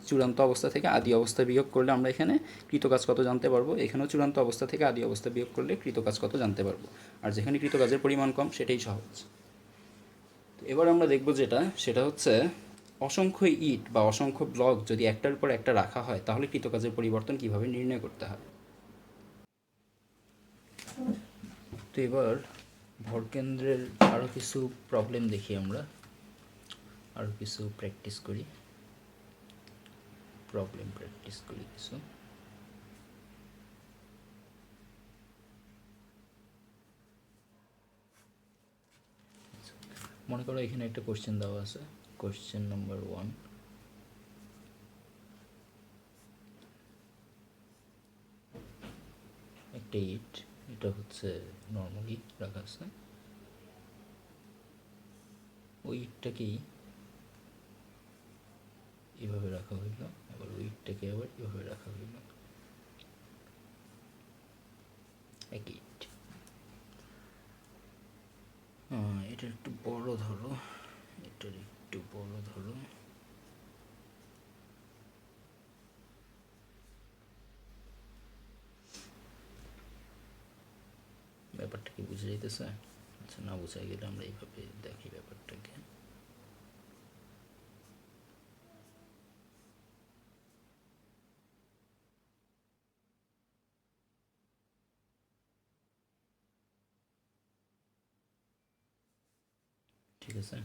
চূড়ান্ত অবস্থা থেকে আদি অবস্থা বিয়োগ করলে আমরা এখানে কৃতকাজ কত জানতে পারবো, এখানেও চূড়ান্ত অবস্থা থেকে আদি অবস্থা বিয়োগ করলে কৃতকাজ কত জানতে পারবো, আর যেখানে কৃতকাজের পরিমাণ কম সেটাই সহজ। তো এবার আমরা দেখব সেটা হচ্ছে অসংখ্য ইট বা অসংখ্য ব্লক যদি একটার উপর একটা রাখা হয় তাহলে কৃতকাজের পরিবর্তন কিভাবে নির্ণয় করতে হয়। তো এবার ভরকেন্দ্রের আরও কিছু প্রবলেম দেখি, আমরা আরও কিছু প্র্যাকটিস করি, প্রবলেম প্র্যাকটিস করি কিছু। মনে করো এখানে একটা কোশ্চেন দেওয়া আছে, কোশ্চেন নাম্বার 1, একটা ইট, এটা হচ্ছে নর্মালি রাখা আছে, ওই ইটটাকেই এভাবে রাখা হইল, আবার ওই ইটটাকে আবার এভাবে রাখা হইল, এক ইট। এটা একটু বড় ধরো, এটার একটু বড় ধরো, ব্যাপারটা কি বুঝে যাইতেছে? আচ্ছা, না বোঝাই গেলে আমরা এইভাবে দেখি ব্যাপারটাকে। ঠিক আছে,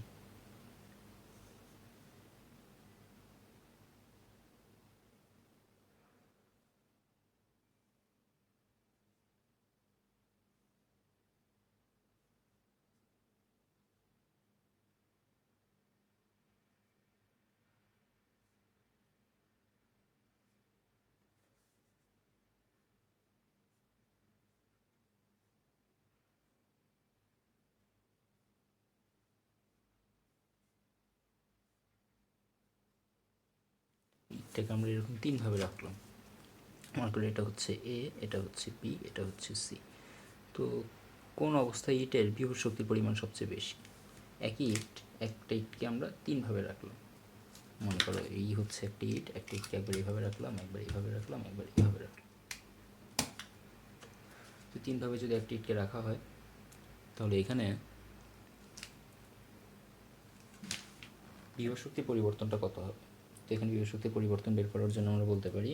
ইটটাকে আমরা এরকম তিনভাবে রাখলাম, মনে করি এটা হচ্ছে এ, এটা হচ্ছে বি, এটা হচ্ছে সি। তো কোন অবস্থায় ইটের বিভব শক্তির পরিমাণ সবচেয়ে বেশি? একই ইট, একটা ইটকে আমরা তিনভাবে রাখলাম, মনে করো এই হচ্ছে একটা ইট, একটা ইটকে একবার এইভাবে রাখলাম, একবার এইভাবে রাখলাম, একবার এইভাবে রাখলাম। তো তিনভাবে যদি একটা ইটকে রাখা হয় তাহলে এখানে বিভব শক্তির পরিবর্তনটা কত হবে? তো এখানে বিভব শক্তির পরিবর্তন বের করার জন্য আমরা বলতে পারি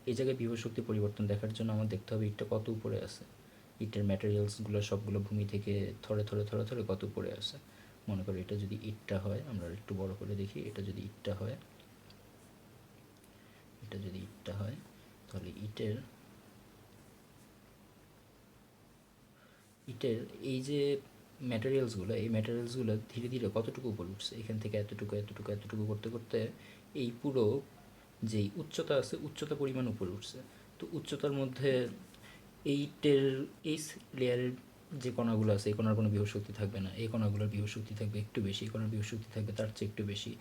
এই জায়গায় বিভব শক্তির পরিবর্তন দেখার জন্য আমার দেখতে হবে ইটটা কত উপরে আছে, ইটের ম্যাটেরিয়ালসগুলো সবগুলো ভূমি থেকে থরে থরে থরে থরে কত উপরে আছে। মনে করো এটা যদি ইটটা হয়, আমরা একটু বড় করে দেখি, এটা যদি ইটটা হয়, এটা যদি ইটটা হয় তাহলে ইটের এই যে ম্যাটেরিয়ালসগুলো, এই ম্যাটেরিয়ালসগুলো ধীরে ধীরে কতটুকু উপরে উঠছে, এখান থেকে এতটুকু এতটুকু এতটুকু করতে করতে এই পুরো যেই উচ্চতা আছে উচ্চতা পরিমাণ উপরে উঠছে। তো উচ্চতার মধ্যে এইটের এই লেয়ারের যে কণাগুলো আছে এই কণার কোনো বিভব শক্তি থাকবে না, এই কণাগুলোর বিভব শক্তি থাকবে একটু বেশি, এই কণার বিভব শক্তি থাকবে তার চেয়ে একটু বেশি,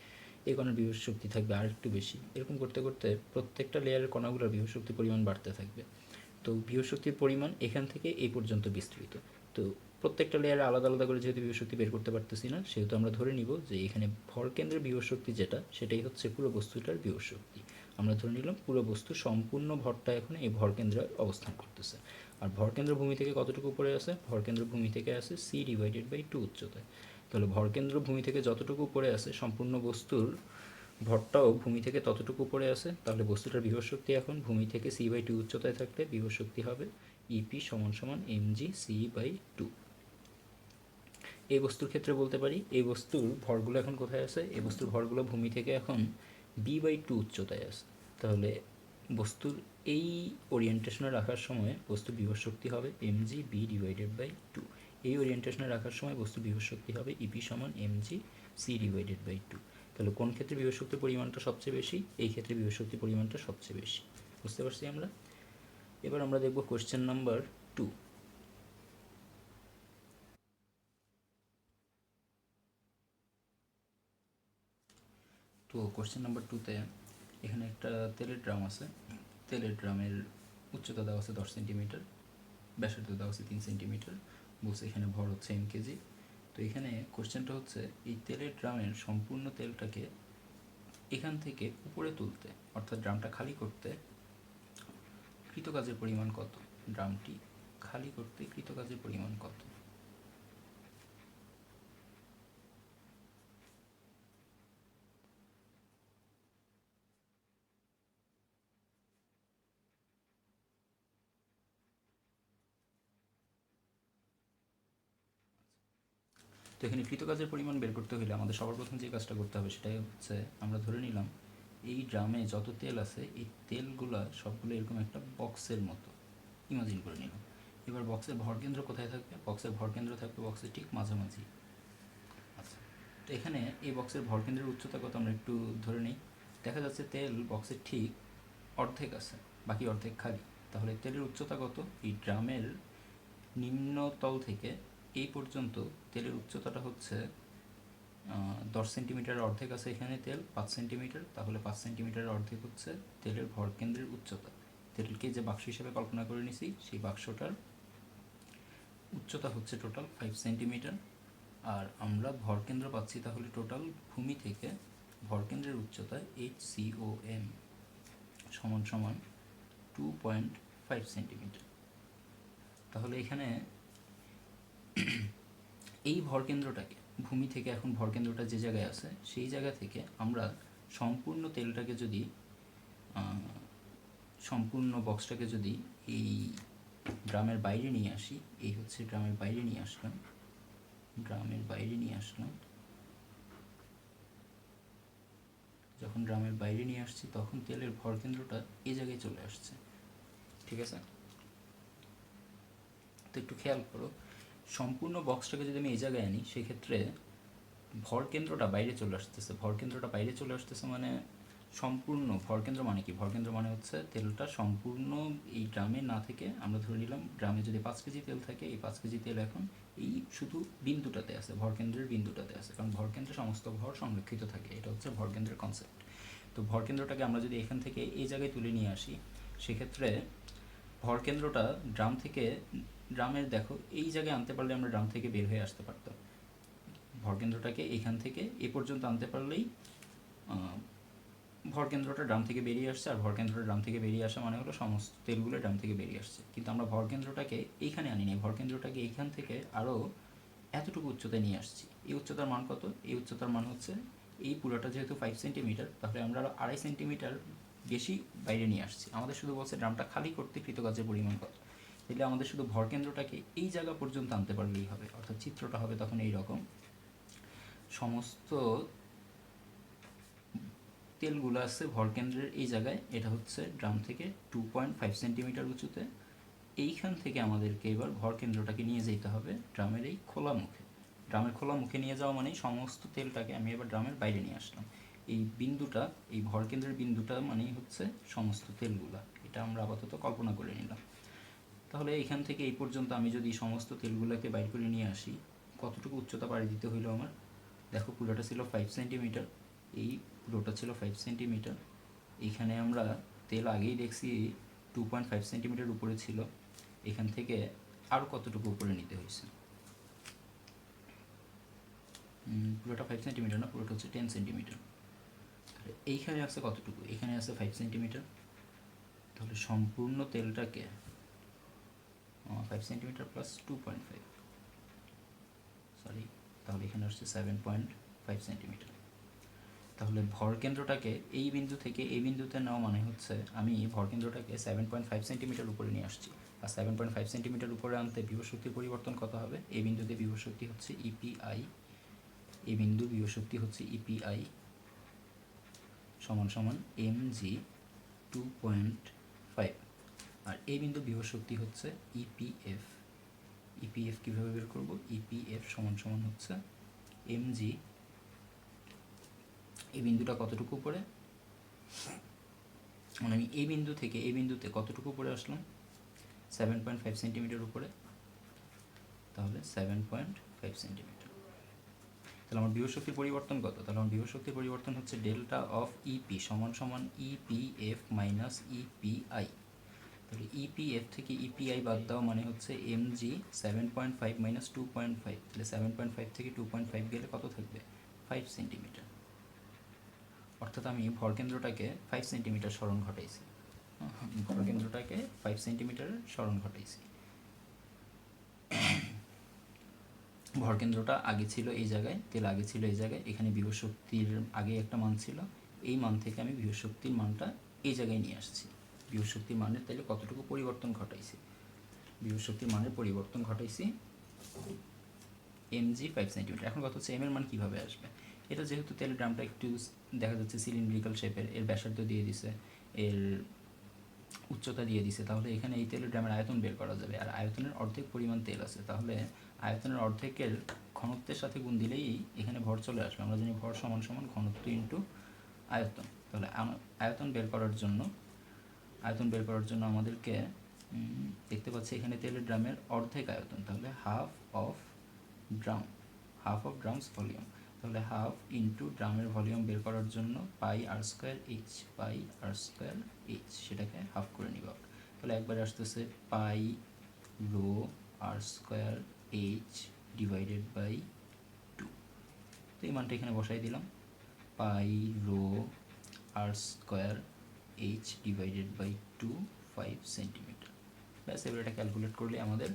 এই কণার বিভব শক্তি থাকবে আর একটু বেশি, এরকম করতে করতে প্রত্যেকটা লেয়ারের কণাগুলোর বিভব শক্তির পরিমাণ বাড়তে থাকবে। তো বিভব শক্তির পরিমাণ এখান থেকে এই পর্যন্ত বিস্তৃত। তো প্রত্যেকটা লেয়ারে আলাদা আলাদা করে যেহেতু বিভব শক্তি বের করতে পারতেছি না, সেহেতু আমরা ধরে নিব যে এখানে ভরকেন্দ্রের বিভব শক্তি যেটা, সেটাই হচ্ছে পুরো বস্তুটার বিভব শক্তি। আমরা ধরে নিলাম পুরো বস্তু সম্পূর্ণ ভরটা এখন এই ভরকেন্দ্রে অবস্থান করতেছে। আর ভরকেন্দ্র ভূমি থেকে কতটুকু উপরে আছে? ভরকেন্দ্র ভূমি থেকে আছে c/2 উচ্চতায়। তাহলে ভরকেন্দ্র ভূমি থেকে যতটুকু উপরে আছে সম্পূর্ণ বস্তুর ভরটাও ভূমি থেকে ততটুকু উপরে আছে, তাহলে বস্তুটার বিভব শক্তি এখন ভূমি থেকে c/2 উচ্চতায় থাকলে বিভব শক্তি হবে EP = mg/c/2। এই বস্তুর ক্ষেত্রে বলতে পারি এই বস্তুর ভরগুলো এখন কোথায় আছে? এই বস্তুর ভরগুলো ভূমি থেকে এখন b/2 উচ্চতায় আছে। তাহলে বস্তুর এই ওরিয়েন্টেশনে রাখার সময় বস্তুর বিভব শক্তি হবে mg/b/2। এই ওরিয়েন্টেশনে রাখার সময় বস্তুর বিভব শক্তি হবে EP = mg/c/2। তাহলে কোন ক্ষেত্রে বিভব শক্তির পরিমাণটা সবচেয়ে বেশি? এই ক্ষেত্রে বিভব শক্তির পরিমাণটা সবচেয়ে বেশি। বুঝতে পারছি আমরা? এবার আমরা দেখব কোশ্চেন নাম্বার 2। তো কোশ্চেন নাম্বার 2তে এখানে একটা তেলের ড্রাম আছে, তেলের ড্রামের উচ্চতা দেওয়া আছে 10 সেন্টিমিটার, ব্যাসার্ধ দেওয়া আছে 3 সেন্টিমিটার, বলছে এখানে ভর হচ্ছে m কেজি। তো এখানে কোশ্চেনটা হচ্ছে এই তেলের ড্রামের সম্পূর্ণ তেলটাকে এখান থেকে উপরে তুলতে, অর্থাৎ ড্রামটা খালি করতে কৃতকাজের পরিমাণ কত, ড্রামটি খালি করতে কৃতকাজের পরিমাণ কত। তো এখানে কৃতকাজের পরিমাণ বের করতে হলে আমাদের সবার প্রথম যে কাজটা করতে হবে সেটাই হচ্ছে, আমরা ধরে নিলাম এই ড্রামে যত তেল আছে এই তেলগুলা সবগুলো এরকম একটা বক্সের মতো ইমাজিন করে নিলাম। এবার বক্সের ভরকেন্দ্র কোথায় থাকবে, বক্সের ভরকেন্দ্র থাকবে বক্সের ঠিক মাঝামাঝি। আচ্ছা, তো এখানে এই বক্সের ভরকেন্দ্রের উচ্চতা কত আমরা একটু ধরে নিই। দেখা যাচ্ছে তেল বক্সের ঠিক অর্ধেক আছে, বাকি অর্ধেক খালি। তাহলে তেলের উচ্চতা কত, এই ড্রামের নিম্নতল থেকে এই পর্যন্ত তেলের উচ্চতাটা হচ্ছে 10 সেন্টিমিটার, অর্ধেক আছে এখানে তেল 5 সেন্টিমিটার, তাহলে 5 সেন্টিমিটারের অর্ধেক হচ্ছে তেলের ভরকেন্দ্রের উচ্চতা। তেলকে যে বাক্স হিসেবে কল্পনা করে নিছি সেই বাক্সটার উচ্চতা হচ্ছে টোটাল 5 সেন্টিমিটার। আর আমরা ভরকেন্দ্র পাচ্ছি তাহলে টোটাল ভূমি থেকে ভরকেন্দ্রের উচ্চতা HCOM সমান সমান 2.5 সেন্টিমিটার। তাহলে এখানে এই ভরকেন্দ্রটাকে ভূমি থেকে এখন ভরকেন্দ্রটা যে জায়গায় আছে সেই জায়গা থেকে আমরা সম্পূর্ণ তেলটাকে যদি সম্পূর্ণ বক্সটাকে যদি এই ড্রামের বাইরে নিয়ে আসি, এই হচ্ছে ড্রামের বাইরে নিয়ে আসলাম, ড্রামের বাইরে নিয়ে আসলাম, যখন ড্রামের বাইরে নিয়ে আসছি তখন তেলের ভরকেন্দ্রটা এই জায়গায় চলে আসছে। ঠিক আছে, তো একটু খেয়াল করো, সম্পূর্ণ বক্সটাকে যদি আমি এই জায়গায় আনি সেক্ষেত্রে ভরকেন্দ্রটা বাইরে চলে আসতেছে, ভরকেন্দ্রটা বাইরে চলে আসতেছে মানে সম্পূর্ণ ভরকেন্দ্র মানে কি, ভরকেন্দ্র মানে হচ্ছে তেলটা সম্পূর্ণ এই ড্রামে না থেকে, আমরা ধরে নিলাম ড্রামে যদি 5 কেজি তেল থাকে, এই 5 কেজি তেল এখন এই শুধু বিন্দুটাতে আছে, ভরকেন্দ্রের বিন্দুটাতে আছে, কারণ ভরকেন্দ্রে সমস্ত ভর সংরক্ষিত থাকে, এটা হচ্ছে ভরকেন্দ্রের কনসেপ্ট। তো ভরকেন্দ্রটাকে আমরা যদি এখান থেকে এই জায়গায় তুলে নিয়ে আসি সেক্ষেত্রে ভরকেন্দ্রটা ড্রাম থেকে, ড্রামের দেখো এই জায়গায় আনতে পারলে আমরা ড্রাম থেকে বের হয়ে আসতে পারতাম, ভরকেন্দ্রটাকে এখান থেকে এ পর্যন্ত আনতে পারলেই ভরকেন্দ্রটা ড্রাম থেকে বেরিয়ে আসছে, আর ভরকেন্দ্রটা ড্রাম থেকে বেরিয়ে আসা মানে হলো সমস্ত তেলগুলো ড্রাম থেকে বেরিয়ে আসছে। কিন্তু আমরা ভরকেন্দ্রটাকে এইখানে আনিনি, ভরকেন্দ্রটাকে এইখান থেকে আরও এতটুকু উচ্চতায় নিয়ে আসছি। এই উচ্চতার মান কত, এই উচ্চতার মান হচ্ছে এই পুরোটা যেহেতু 5 সেন্টিমিটার, তাহলে আমরা আরও 2.5 সেন্টিমিটার বেশি বাইরে নিয়ে আসছি। আমাদের শুধু বলছে ড্রামটা খালি করতে কৃতকাজের পরিমাণ কত, তাহলে আমাদের শুধু ভরকেন্দ্রটাকে এই জায়গা পর্যন্ত আনতে পারলেই হবে, অর্থাৎ চিত্রটা হবে তখন এই রকম, সমস্ত তেলগুলো আছে ভরকেন্দ্রের এই জায়গায়, এটা হচ্ছে ড্রাম থেকে 2.5 সেন্টিমিটার উঁচুতে। এইখান থেকে আমাদেরকে এবার ভরকেন্দ্রটাকে নিয়ে যেতে হবে ড্রামের এই খোলা মুখে, ড্রামের খোলা মুখে নিয়ে যাওয়া মানে সমস্ত তেলটাকে আমি এবার ড্রামের বাইরে নিয়ে আসলাম। এই বিন্দুটা, এই ভরকেন্দ্রের বিন্দুটা মানেই হচ্ছে সমস্ত তেলগুলা, এটা আমরা আপাতত কল্পনা করে নিলাম। তাহলে এখান থেকে এই পর্যন্ত আমি যদি সমস্ত তেলগুলোকে বাইর করে নিয়ে আসি, কতটুকু উচ্চতা পাড়ি দিতে হইলো আমার, দেখো পুরোটা ছিল 5 সেন্টিমিটার, এই পুরোটা ছিল 5 সেন্টিমিটার, এইখানে আমরা তেল আগেই দেখছি 2.5 সেন্টিমিটার উপরে ছিল, এখান থেকে আরও কতটুকু উপরে নিতে হয়েছে, পুরোটা 5 সেন্টিমিটার না, পুরোটা হচ্ছে 10 সেন্টিমিটার। এইখানে আছে কতটুকু, এখানে আছে 5 সেন্টিমিটার, তাহলে সম্পূর্ণ তেলটাকে 5 সেন্টিমিটার প্লাস 2.5, সরি, তাহলে এখানে আসছে 7.5 সেন্টিমিটার। তাহলে ভরকেন্দ্রটাকে এই বিন্দু থেকে এই বিন্দুতে নেওয়া মানে হচ্ছে আমি ভরকেন্দ্রটাকে 7.5 সেন্টিমিটার উপরে নিয়ে আসছি, আর 7.5 সেন্টিমিটার উপরে আনতে বিভব শক্তির পরিবর্তন কত হবে, এই বিন্দুতে বিভব শক্তি হচ্ছে ইপিআই, এই বিন্দুর বিভব শক্তি হচ্ছে ইপিআই সমান সমান mg 2.5, আর এই বিন্দুর বিভব শক্তি হচ্ছে ইপিএফ। ইপিএফ কীভাবে বের করব, ইপিএফ সমান সমান হচ্ছে mg, এই বিন্দুটা কতটুকু উপরে, মানে আমি এই বিন্দু থেকে এই বিন্দুতে কতটুকু উপরে আসলাম, 7.5 সেন্টিমিটার উপরে, তাহলে 7.5 সেন্টিমিটার। তাহলে আমার বিভব শক্তির পরিবর্তন কত? তাহলে আমার বিভব শক্তির পরিবর্তন হচ্ছে ডেল্টা অফ ইপি সমান সমান ইপিএফ মাইনাস ইপিআই। তাহলে ইপিএফ থেকে ইপিআই বাদ দেওয়া মানে হচ্ছে এমজি 7.5 মাইনাস 2.5। তাহলে 7.5 থেকে 2.5 গেলে কত থাকবে? 5 সেন্টিমিটার। অর্থাৎ আমি ভরকেন্দ্রটাকে 5 সেন্টিমিটার সরণ ঘটাইছি। ভরকেন্দ্রটাকে 5 সেন্টিমিটার সরণ ঘটাইছি। ভরকেন্দ্রটা আগে ছিল এই জায়গায়, তেল আগে ছিল এই জায়গায়, এখানে বিভব শক্তির আগে একটা মান ছিল, এই মান থেকে আমি বিভব শক্তির মানটা এই জায়গায় নিয়ে আসছি। বিভব শক্তির মানের তাহলে কতটুকু পরিবর্তন ঘটাইছি? বিভব শক্তির মানের পরিবর্তন ঘটাইছি এমজি 5 সেন্টিমিটার। এখন কথা হচ্ছে এম এর মান কীভাবে আসবে? এটা যেহেতু তেলের ড্রামটা একটু দেখা যাচ্ছে সিলিন্ড্রিক্যাল শেপের, এর ব্যাসার্ধ দিয়ে দিছে, এর উচ্চতা দিয়ে দিছে, তাহলে এখানে এই তেলের ড্রামের আয়তন বের করা যাবে। আর আয়তনের অর্ধেক পরিমাণ তেল আছে, তাহলে আয়তনের অর্ধেকের ঘনত্বের সাথে গুণ দিলেই এখানে ভর চলে আসবে। আমরা জানি ভর সমান সমান ঘনত্ব ইন্টু আয়তন। তাহলে আয়তন বের করার জন্য আমাদেরকে দেখতে পাচ্ছি এখানে তেলের ড্রামের অর্ধেক আয়তন, তাহলে হাফ অফ ড্রামস ভলিউম। তাহলে হাফ ইন্টু ড্রামের ভলিউম বের করার জন্য পাই আর স্কোয়ার এইচ, সেটাকে হাফ করে নিব। তাহলে একবারে আসতেছে pi rho r square h divided by 2। তো এই মানটা এখানে বসাই দিলাম, pi rho r square h divided by 2 5 centimetre. ব্যাস, এবার এটা ক্যালকুলেট করলে আমাদের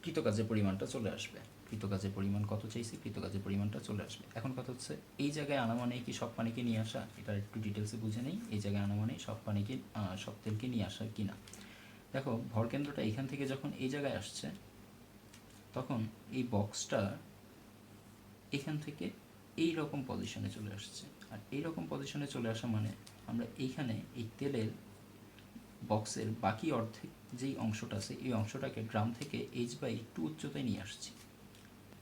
কৃতকাজের পরিমাণটা চলে আসবে। কৃতকাজের পরিমাণ কত চাইছি, কৃতকাজের পরিমাণটা চলে আসবে। এখন কথা হচ্ছে এই জায়গায় আনা মানে কি সব পানিকে নিয়ে আসা? এটা একটু ডিটেলসে বুঝে নেই। এই জায়গায় আনা মানে সব তেলকে নিয়ে আসা কি না। দেখো ভরকেন্দ্রটা এখান থেকে যখন এই জায়গায় আসছে, তখন এই বক্সটা এখান থেকে এই রকম পজিশনে চলে আসছে। আর এই রকম পজিশনে চলে আসা মানে আমরা এইখানে এই তেলের বক্সের বাকি অর্ধেক যেই অংশটা আছে, এই অংশটাকে ড্রাম থেকে h/2 উচ্চতায় নিয়ে আসছি,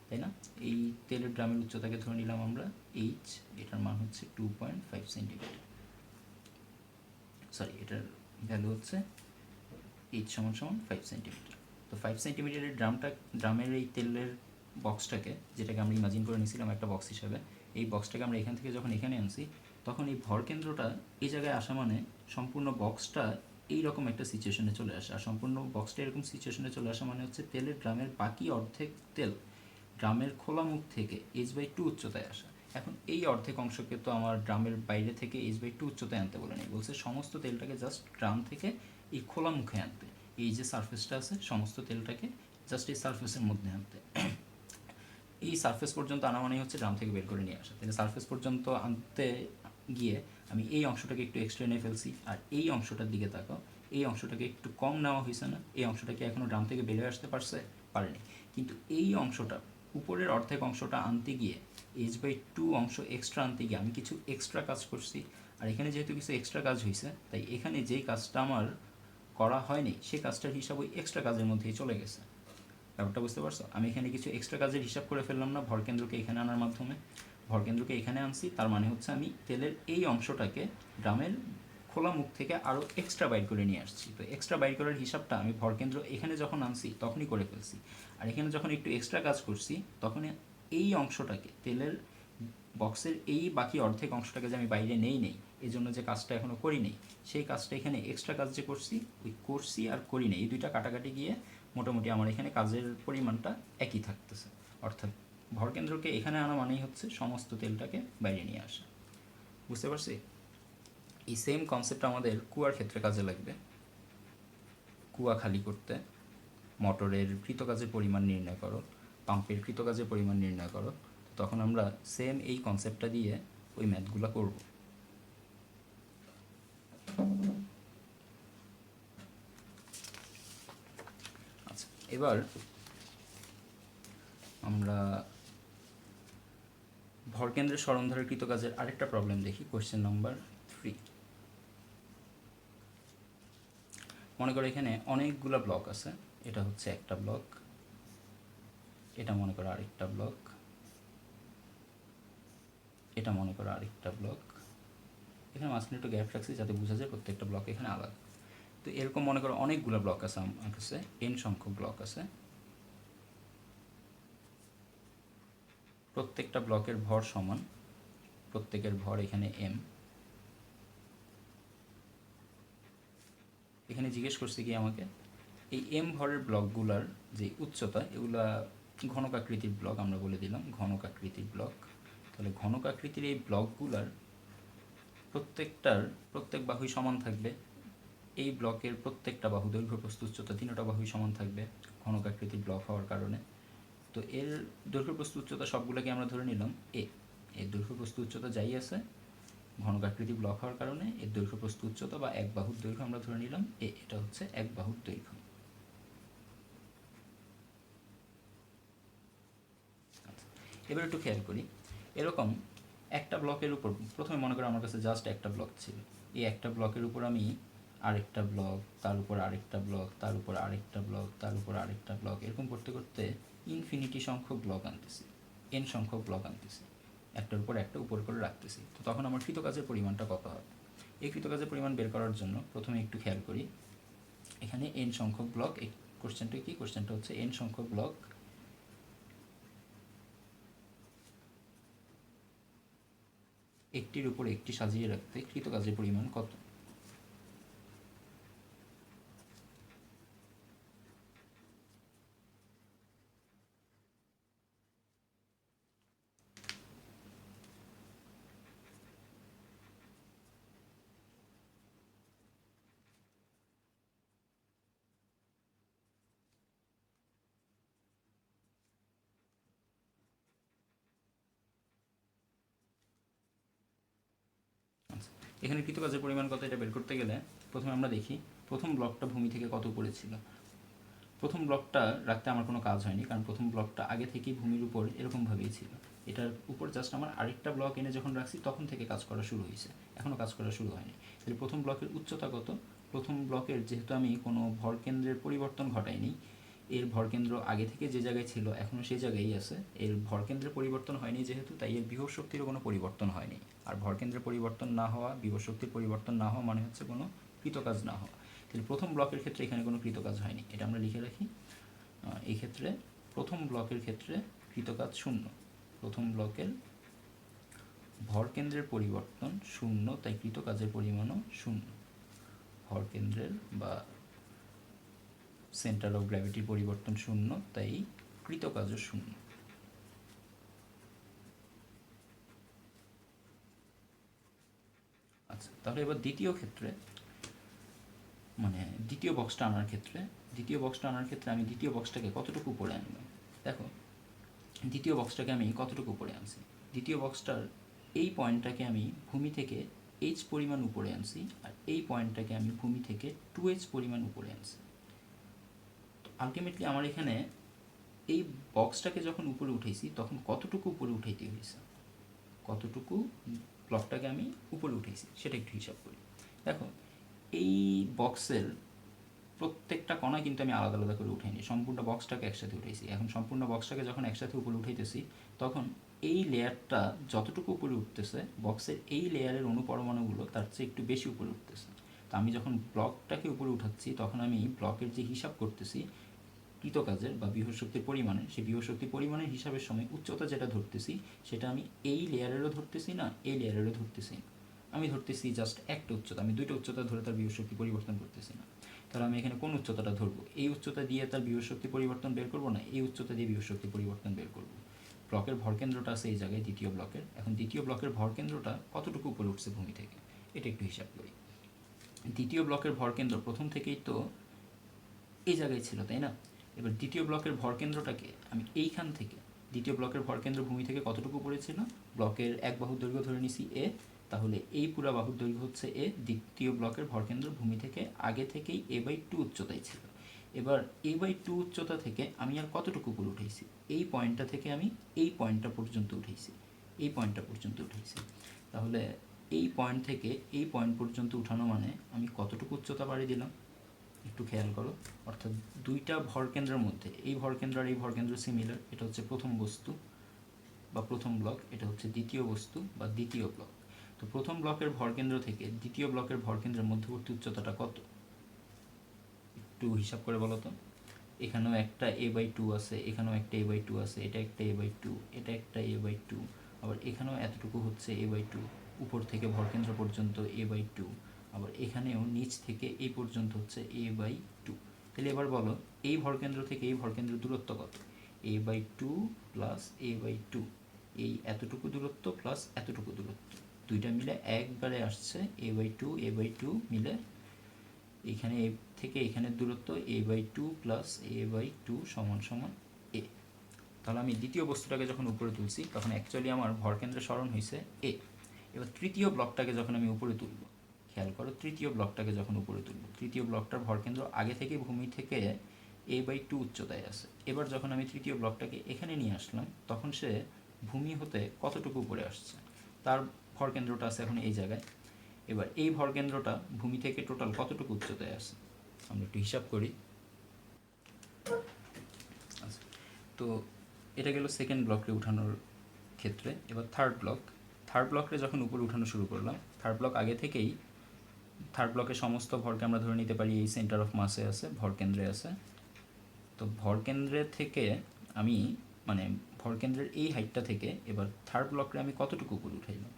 তাই না? এই তেলের ড্রামের উচ্চতাকে ধরে নিলাম আমরা h, এটার মান হচ্ছে 2.5 সেন্টিমিটার। সরি, এটার ভ্যালু হচ্ছে h সমান সমান 5 সেন্টিমিটার। তো 5 সেন্টিমিটারের ড্রামের এই তেলের বক্সটাকে, যেটাকে আমরা ইমাজিন করে নিয়েছিলাম একটা বক্স হিসাবে, এই বক্সটাকে আমরা এখান থেকে যখন এখানে আনছি, তখন এই ভরকেন্দ্রটা এই জায়গায় আসা মানে সম্পূর্ণ বক্সটা এইরকম একটা সিচুয়েশনে চলে আসে। আর সম্পূর্ণ বক্সটা এরকম সিচুয়েশনে চলে আসা মানে হচ্ছে তেলের ড্রামের বাকি অর্ধেক তেল ড্রামের খোলা মুখ থেকে h/2 উচ্চতায় আসা। এখন এই অর্ধেক অংশকে তো আমার ড্রামের বাইরে থেকে h/2 উচ্চতায় আনতে বলে নেই, বলছে সমস্ত তেলটাকে জাস্ট ড্রাম থেকে এই খোলা মুখে আনতে। এই যে সারফেসটা আছে, সমস্ত তেলটাকে জাস্ট এই সারফেসের মধ্যে আনতে। এই সারফেস পর্যন্ত আনা মানে হচ্ছে ড্রাম থেকে বের করে নিয়ে আসা। তাহলে সারফেস পর্যন্ত আনতে গিয়ে আমি এই অংশটাকে একটু এক্সট্রা নিয়ে ফেলছি, আর এই অংশটার দিকে তাকাও, এই অংশটাকে একটু কম নেওয়া হয়েছে না? এই অংশটাকে এখনও ড্রাম থেকে বেরিয়ে আসতে পারেনি, কিন্তু এই অংশটা, উপরের অর্ধেক অংশটা আনতে গিয়ে h/2 অংশ এক্সট্রা আনতে গিয়ে আমি কিছু এক্সট্রা কাজ করছি। আর এখানে যেহেতু কিছু এক্সট্রা কাজ হয়েছে, তাই এখানে যেই কাজটা আমার করা হয়নি সেই কাজটার হিসাব ওই এক্সট্রা কাজের মধ্যেই চলে গেছে। ব্যাপারটা বুঝতে পারছো? আমি এখানে কিছু এক্সট্রা কাজের হিসাব করে ফেললাম না ভরকেন্দ্রকে এখানে আনার মাধ্যমে। ভরকেন্দ্রকে এখানে আনছি, তার মানে হচ্ছে আমি তেলের এই অংশটাকে ড্রামের খোলা মুখ থেকে আরও এক্সট্রা বাইর করে নিয়ে আসছি। তো এক্সট্রা বাইর করার হিসাবটা আমি ভরকেন্দ্র এখানে যখন আনছি তখনই করে ফেলছি। আর এখানে যখন একটু এক্সট্রা কাজ করছি, তখন এই অংশটাকে, তেলের বক্সের এই বাকি অর্ধেক অংশটাকে যে আমি বাইরে নেই এই জন্য যে কাজটা এখনও করি নেই, সেই কাজটা এখানে এক্সট্রা কাজ যে করছি, ওই করছি আর করি নেই, এই দুইটা কাটাকাটি গিয়ে মোটামুটি আমার এখানে কাজের পরিমাণটা একই থাকতেছে। অর্থাৎ ভরকেন্দ্রকে এখানে আনা মানেই হচ্ছে সমস্ত তেলটাকে বাইরে নিয়ে আসা। বুঝতে পারছি? এই সেম কনসেপ্ট আমাদের কুয়ার ক্ষেত্রে কাজে লাগবে। কুয়া খালি করতে মোটরের কৃতকাজের পরিমাণ নির্ণয় করো, পাম্পের কৃতকাজের পরিমাণ নির্ণয় করো, তখন আমরা সেম এই কনসেপ্টটা দিয়ে ওই ম্যাথগুলো করব। আচ্ছা, এবার আমরা ভরকেন্দ্রের সরণধারের কৃতকাজের আরেকটা প্রবলেম দেখি, কোয়েশ্চেন নাম্বার 3। মনে করো এখানে অনেকগুলো ব্লক আছে, এটা হচ্ছে একটা ব্লক, এটা মনে করো আরেকটা ব্লক, এটা মনে করো আরেকটা ব্লক। এখানে মাঝখানে একটু গ্যাপ রাখছি যাতে বোঝা যায় প্রত্যেকটা ব্লক এখানে আলাদা। তো এরকম মনে করো অনেকগুলো ব্লক আছে, আমার কাছে n সংখ্যক ব্লক আছে। প্রত্যেকটা ব্লকের ভর সমান, প্রত্যেকের ভর এখানে m। এখানে জিজ্ঞেস করছে কি আমাকে এই m ভরের ব্লকগুলার যে উচ্চতা, এগুলা ঘনক আকৃতির ব্লক, আমরা বলে দিলাম ঘনক আকৃতির ব্লক। তাহলে ঘনক আকৃতির এই ব্লকগুলার প্রত্যেক বাহুই সমান থাকবে। এই ব্লকের প্রত্যেকটা বাহু, দৈর্ঘ্য প্রস্থ উচ্চতা তিনটা বাহুই সমান থাকবে ঘনক আকৃতির ব্লক হওয়ার কারণে। তো এর দৈর্ঘ্য প্রস্থ উচ্চতা সবগুলোকে আমরা ধরে নিলাম এ। এর দৈর্ঘ্য প্রস্থ উচ্চতা যাই আছে, ঘনক আকৃতি ব্লক হওয়ার কারণে এর দৈর্ঘ্য প্রস্থ উচ্চতা বা এক বাহুর দৈর্ঘ্য আমরা ধরে নিলাম এ। এটা হচ্ছে এক বাহুর দৈর্ঘ্য। এবার একটু খেয়াল করি, এরকম একটা ব্লকের উপর, প্রথমে মনে করো আমার কাছে জাস্ট একটা ব্লক ছিল, এই একটা ব্লকের উপর আমি আরেকটা ব্লক, তার উপর আরেকটা ব্লক, তার উপর আরেকটা ব্লক, তার উপর আরেকটা ব্লক, এরকম করতে করতে ইনফিনিটি সংখ্যক ব্লক আনতেছি, এন সংখ্যক ব্লক আনতেছি, একটার উপর একটা উপর করে রাখতেছি। তো তখন আমার কৃতকাজের পরিমাণটা কত হবে? এই কৃতকাজের পরিমাণ বের করার জন্য প্রথমে একটু খেয়াল করি, এখানে এন সংখ্যক ব্লক, এই কোশ্চেনটা কি, কোশ্চেনটা হচ্ছে এন সংখ্যক ব্লক একটির উপর একটি সাজিয়ে রাখতে কৃতকাজের পরিমাণ কত? এখানে কৃতকাজের পরিমাণ কত এটা বের করতে গেলে প্রথমে আমরা দেখি প্রথম ব্লকটা ভূমি থেকে কত উপরে ছিল। প্রথম ব্লকটা রাখতে আমার কোনো কাজ হয়নি, কারণ প্রথম ব্লকটা আগে থেকেই ভূমির উপর এরকমভাবেই ছিল। এটার উপর জাস্ট আমার আরেকটা ব্লক এনে যখন রাখছি তখন থেকে কাজ করা শুরু হয়েছে, এখনও কাজ করা শুরু হয়নি। তাহলে প্রথম ব্লকের উচ্চতা কত? প্রথম ব্লকের যেহেতু আমি কোনো ভরকেন্দ্রের পরিবর্তন ঘটাইনি, এর ভরকেন্দ্র আগে থেকে যে জায়গায় ছিল এখনও সেই জায়গায়ই আছে, এর ভরকেন্দ্রের পরিবর্তন হয়নি যেহেতু, তাই এর বিভব শক্তিরও কোনো পরিবর্তন হয়নি। আর ভরকেন্দ্রের পরিবর্তন না হওয়া, বিভব শক্তির পরিবর্তন না হওয়া মানে হচ্ছে কোনো কৃতকাজ না হওয়া। তাহলে প্রথম ব্লকের ক্ষেত্রে এখানে কোনো কৃতকাজ হয়নি, এটা আমরা লিখে রাখি। এই ক্ষেত্রে প্রথম ব্লকের ক্ষেত্রে কৃতকাজ শূন্য। প্রথম ব্লকের ভরকেন্দ্রের পরিবর্তন শূন্য, তাই কৃতকাজের পরিমাণও শূন্য। ভরকেন্দ্রের বা সেন্টার অফ গ্র্যাভিটির পরিবর্তন শূন্য, তাই কৃতকাজও শূন্য। আচ্ছা, তাহলে এবার দ্বিতীয় ক্ষেত্রে, মানে দ্বিতীয় বক্সটা আনার ক্ষেত্রে আমি দ্বিতীয় বক্সটাকে কতটুকু উপরে আনলাম? দেখো, দ্বিতীয় বক্সটাকে আমি কতটুকু উপরে আনছি? দ্বিতীয় বক্সটার এই পয়েন্টটাকে আমি ভূমি থেকে এইচ পরিমাণ উপরে আনছি, আর এই পয়েন্টটাকে আমি ভূমি থেকে 2h পরিমাণ উপরে আনছি। তো আলটিমেটলি আমার এখানে এই বক্সটাকে যখন উপরে উঠেছি তখন কতটুকু উপরে উঠাইতে হয়েছে, কতটুকু ব্লকটাকে আমি উপরে উঠেছি সেটা একটু হিসাব করি। দেখো, এই বক্সের প্রত্যেকটা কণা কিন্তু আমি আলাদা আলাদা করে উঠাইনি, সম্পূর্ণ বক্সটাকে একসাথে উঠেছি। এখন সম্পূর্ণ বক্সটাকে যখন একসাথে উপরে উঠাইতেছি তখন এই লেয়ারটা যতটুকু উপরে উঠতেছে, বক্সের এই লেয়ারের অনুপরমাণুগুলো তার চেয়ে একটু বেশি উপরে উঠতেছে। তো আমি যখন ব্লকটাকে উপরে উঠাচ্ছি তখন আমি ব্লকের যে হিসাব করতেছি কৃতকাজের বা বিভব শক্তির পরিমাণের, সেই বিভব শক্তির পরিমাণের হিসাবের সময় উচ্চতা যেটা ধরতেছি সেটা আমি এই লেয়ারেরও ধরতেছি না, এই লেয়ারেরও ধরতেছি না, আমি ধরতেছি জাস্ট একটা উচ্চতা। আমি দুইটা উচ্চতা ধরে তার বিভব শক্তি পরিবর্তন করতেছি না। তাহলে আমি এখানে কোন উচ্চতাটা ধরবো? এই উচ্চতা দিয়ে তার বিভব শক্তি পরিবর্তন বের করবো না, এই উচ্চতা দিয়ে বিভব শক্তি পরিবর্তন বের করবো। ব্লকের ভরকেন্দ্রটা আছে এই জায়গায় দ্বিতীয় ব্লকের। এখন দ্বিতীয় ব্লকের ভরকেন্দ্রটা কতটুকু উপরে উঠছে ভূমি থেকে এটা একটু হিসাব করি। দ্বিতীয় ব্লকের ভরকেন্দ্র প্রথম থেকেই তো এই জায়গায় ছিল, তাই না? এবার দ্বিতীয় ব্লকের ভরকেন্দ্রটাকে আমি এইখান থেকে, দ্বিতীয় ব্লকের ভরকেন্দ্র ভূমি থেকে কতটুকু পড়েছিল? ব্লকের এক বাহুর দৈর্ঘ্য ধরে নিছি এ, তাহলে এই পুরা বাহুর দৈর্ঘ্য হচ্ছে এ। দ্বিতীয় ব্লকের ভরকেন্দ্র ভূমি থেকে আগে থেকেই a/2 উচ্চতায় ছিল। এবার a/2 উচ্চতা থেকে আমি আর কতটুকু উপরে উঠেছি? এই পয়েন্টটা থেকে আমি এই পয়েন্টটা পর্যন্ত উঠেছি, এই পয়েন্টটা পর্যন্ত উঠেছি। তাহলে এই পয়েন্ট থেকে এই পয়েন্ট পর্যন্ত উঠানো মানে আমি কতটুকু উচ্চতা বাড়িয়ে দিলাম একটু খেয়াল করো। অর্থাৎ দুইটা ভরকেন্দ্রের মধ্যে, এই ভরকেন্দ্র আর এই ভরকেন্দ্র সিমিলার, এটা হচ্ছে প্রথম বস্তু বা প্রথম ব্লক, এটা হচ্ছে দ্বিতীয় বস্তু বা দ্বিতীয় ব্লক। তো প্রথম ব্লকের ভরকেন্দ্র থেকে দ্বিতীয় ব্লকের ভরকেন্দ্রের মধ্যবর্তী উচ্চতাটা কত একটু হিসাব করে বলো তো। এখানেও একটা a/2 আছে, এখানেও একটা a/2 আছে, এটা একটা a/2, এটা একটা a/2, আবার এখানেও এতটুকু হচ্ছে a/2, উপর থেকে ভরকেন্দ্র পর্যন্ত a/2, আবার এখানেও নিচ থেকে এই পর্যন্ত হচ্ছে a/2। তাহলে এবার বলো এই ভরকেন্দ্র থেকে এই ভরকেন্দ্রের দূরত্ব কত? a/2 প্লাস a/2, এই এতটুকু দূরত্ব প্লাস এতটুকু দূরত্ব, দুইটা মিলে একবারে আসছে a/2 মিলে, এখানে এ থেকে এখানের দূরত্ব a/2 প্লাস a/2 সমান সমান এ। তাহলে আমি দ্বিতীয় বস্তুটাকে যখন উপরে তুলছি তখন অ্যাকচুয়ালি আমার ভরকেন্দ্রের সরণ হয়েছে এ। এবার তৃতীয় ব্লকটাকে যখন আমি উপরে তুলব, খেয়াল করো, তৃতীয় ব্লকটাকে যখন উপরে তুলব, তৃতীয় ব্লকটার ভরকেন্দ্র আগে থেকে ভূমি থেকে a/2 উচ্চতায় আছে। এবার যখন আমি তৃতীয় ব্লকটাকে এখানে নিয়ে আসলাম তখন সে ভূমি হতে কতটুকু উপরে আসছে, তার ভরকেন্দ্রটা আছে এখন এই জায়গায়। এবার এই ভরকেন্দ্রটা ভূমি থেকে টোটাল কতটুকু উচ্চতায় আছে আমরা একটু হিসাব করি। আচ্ছা, তো এটা গেল সেকেন্ড ব্লকে উঠানোর ক্ষেত্রে। এবার থার্ড ব্লকে যখন উপরে উঠানো শুরু করলাম, থার্ড ব্লক আগে থেকেই, থার্ড ব্লকের সমস্ত ভরকে আমরা ধরে নিতে পারি এই সেন্টার অফ মাসে আছে, ভরকেন্দ্রে আছে। তো ভরকেন্দ্রের থেকে আমি মানে ভরকেন্দ্রের এই হাইটটা থেকে এবার থার্ড ব্লকে আমি কতটুকু উপরে উঠাইলাম,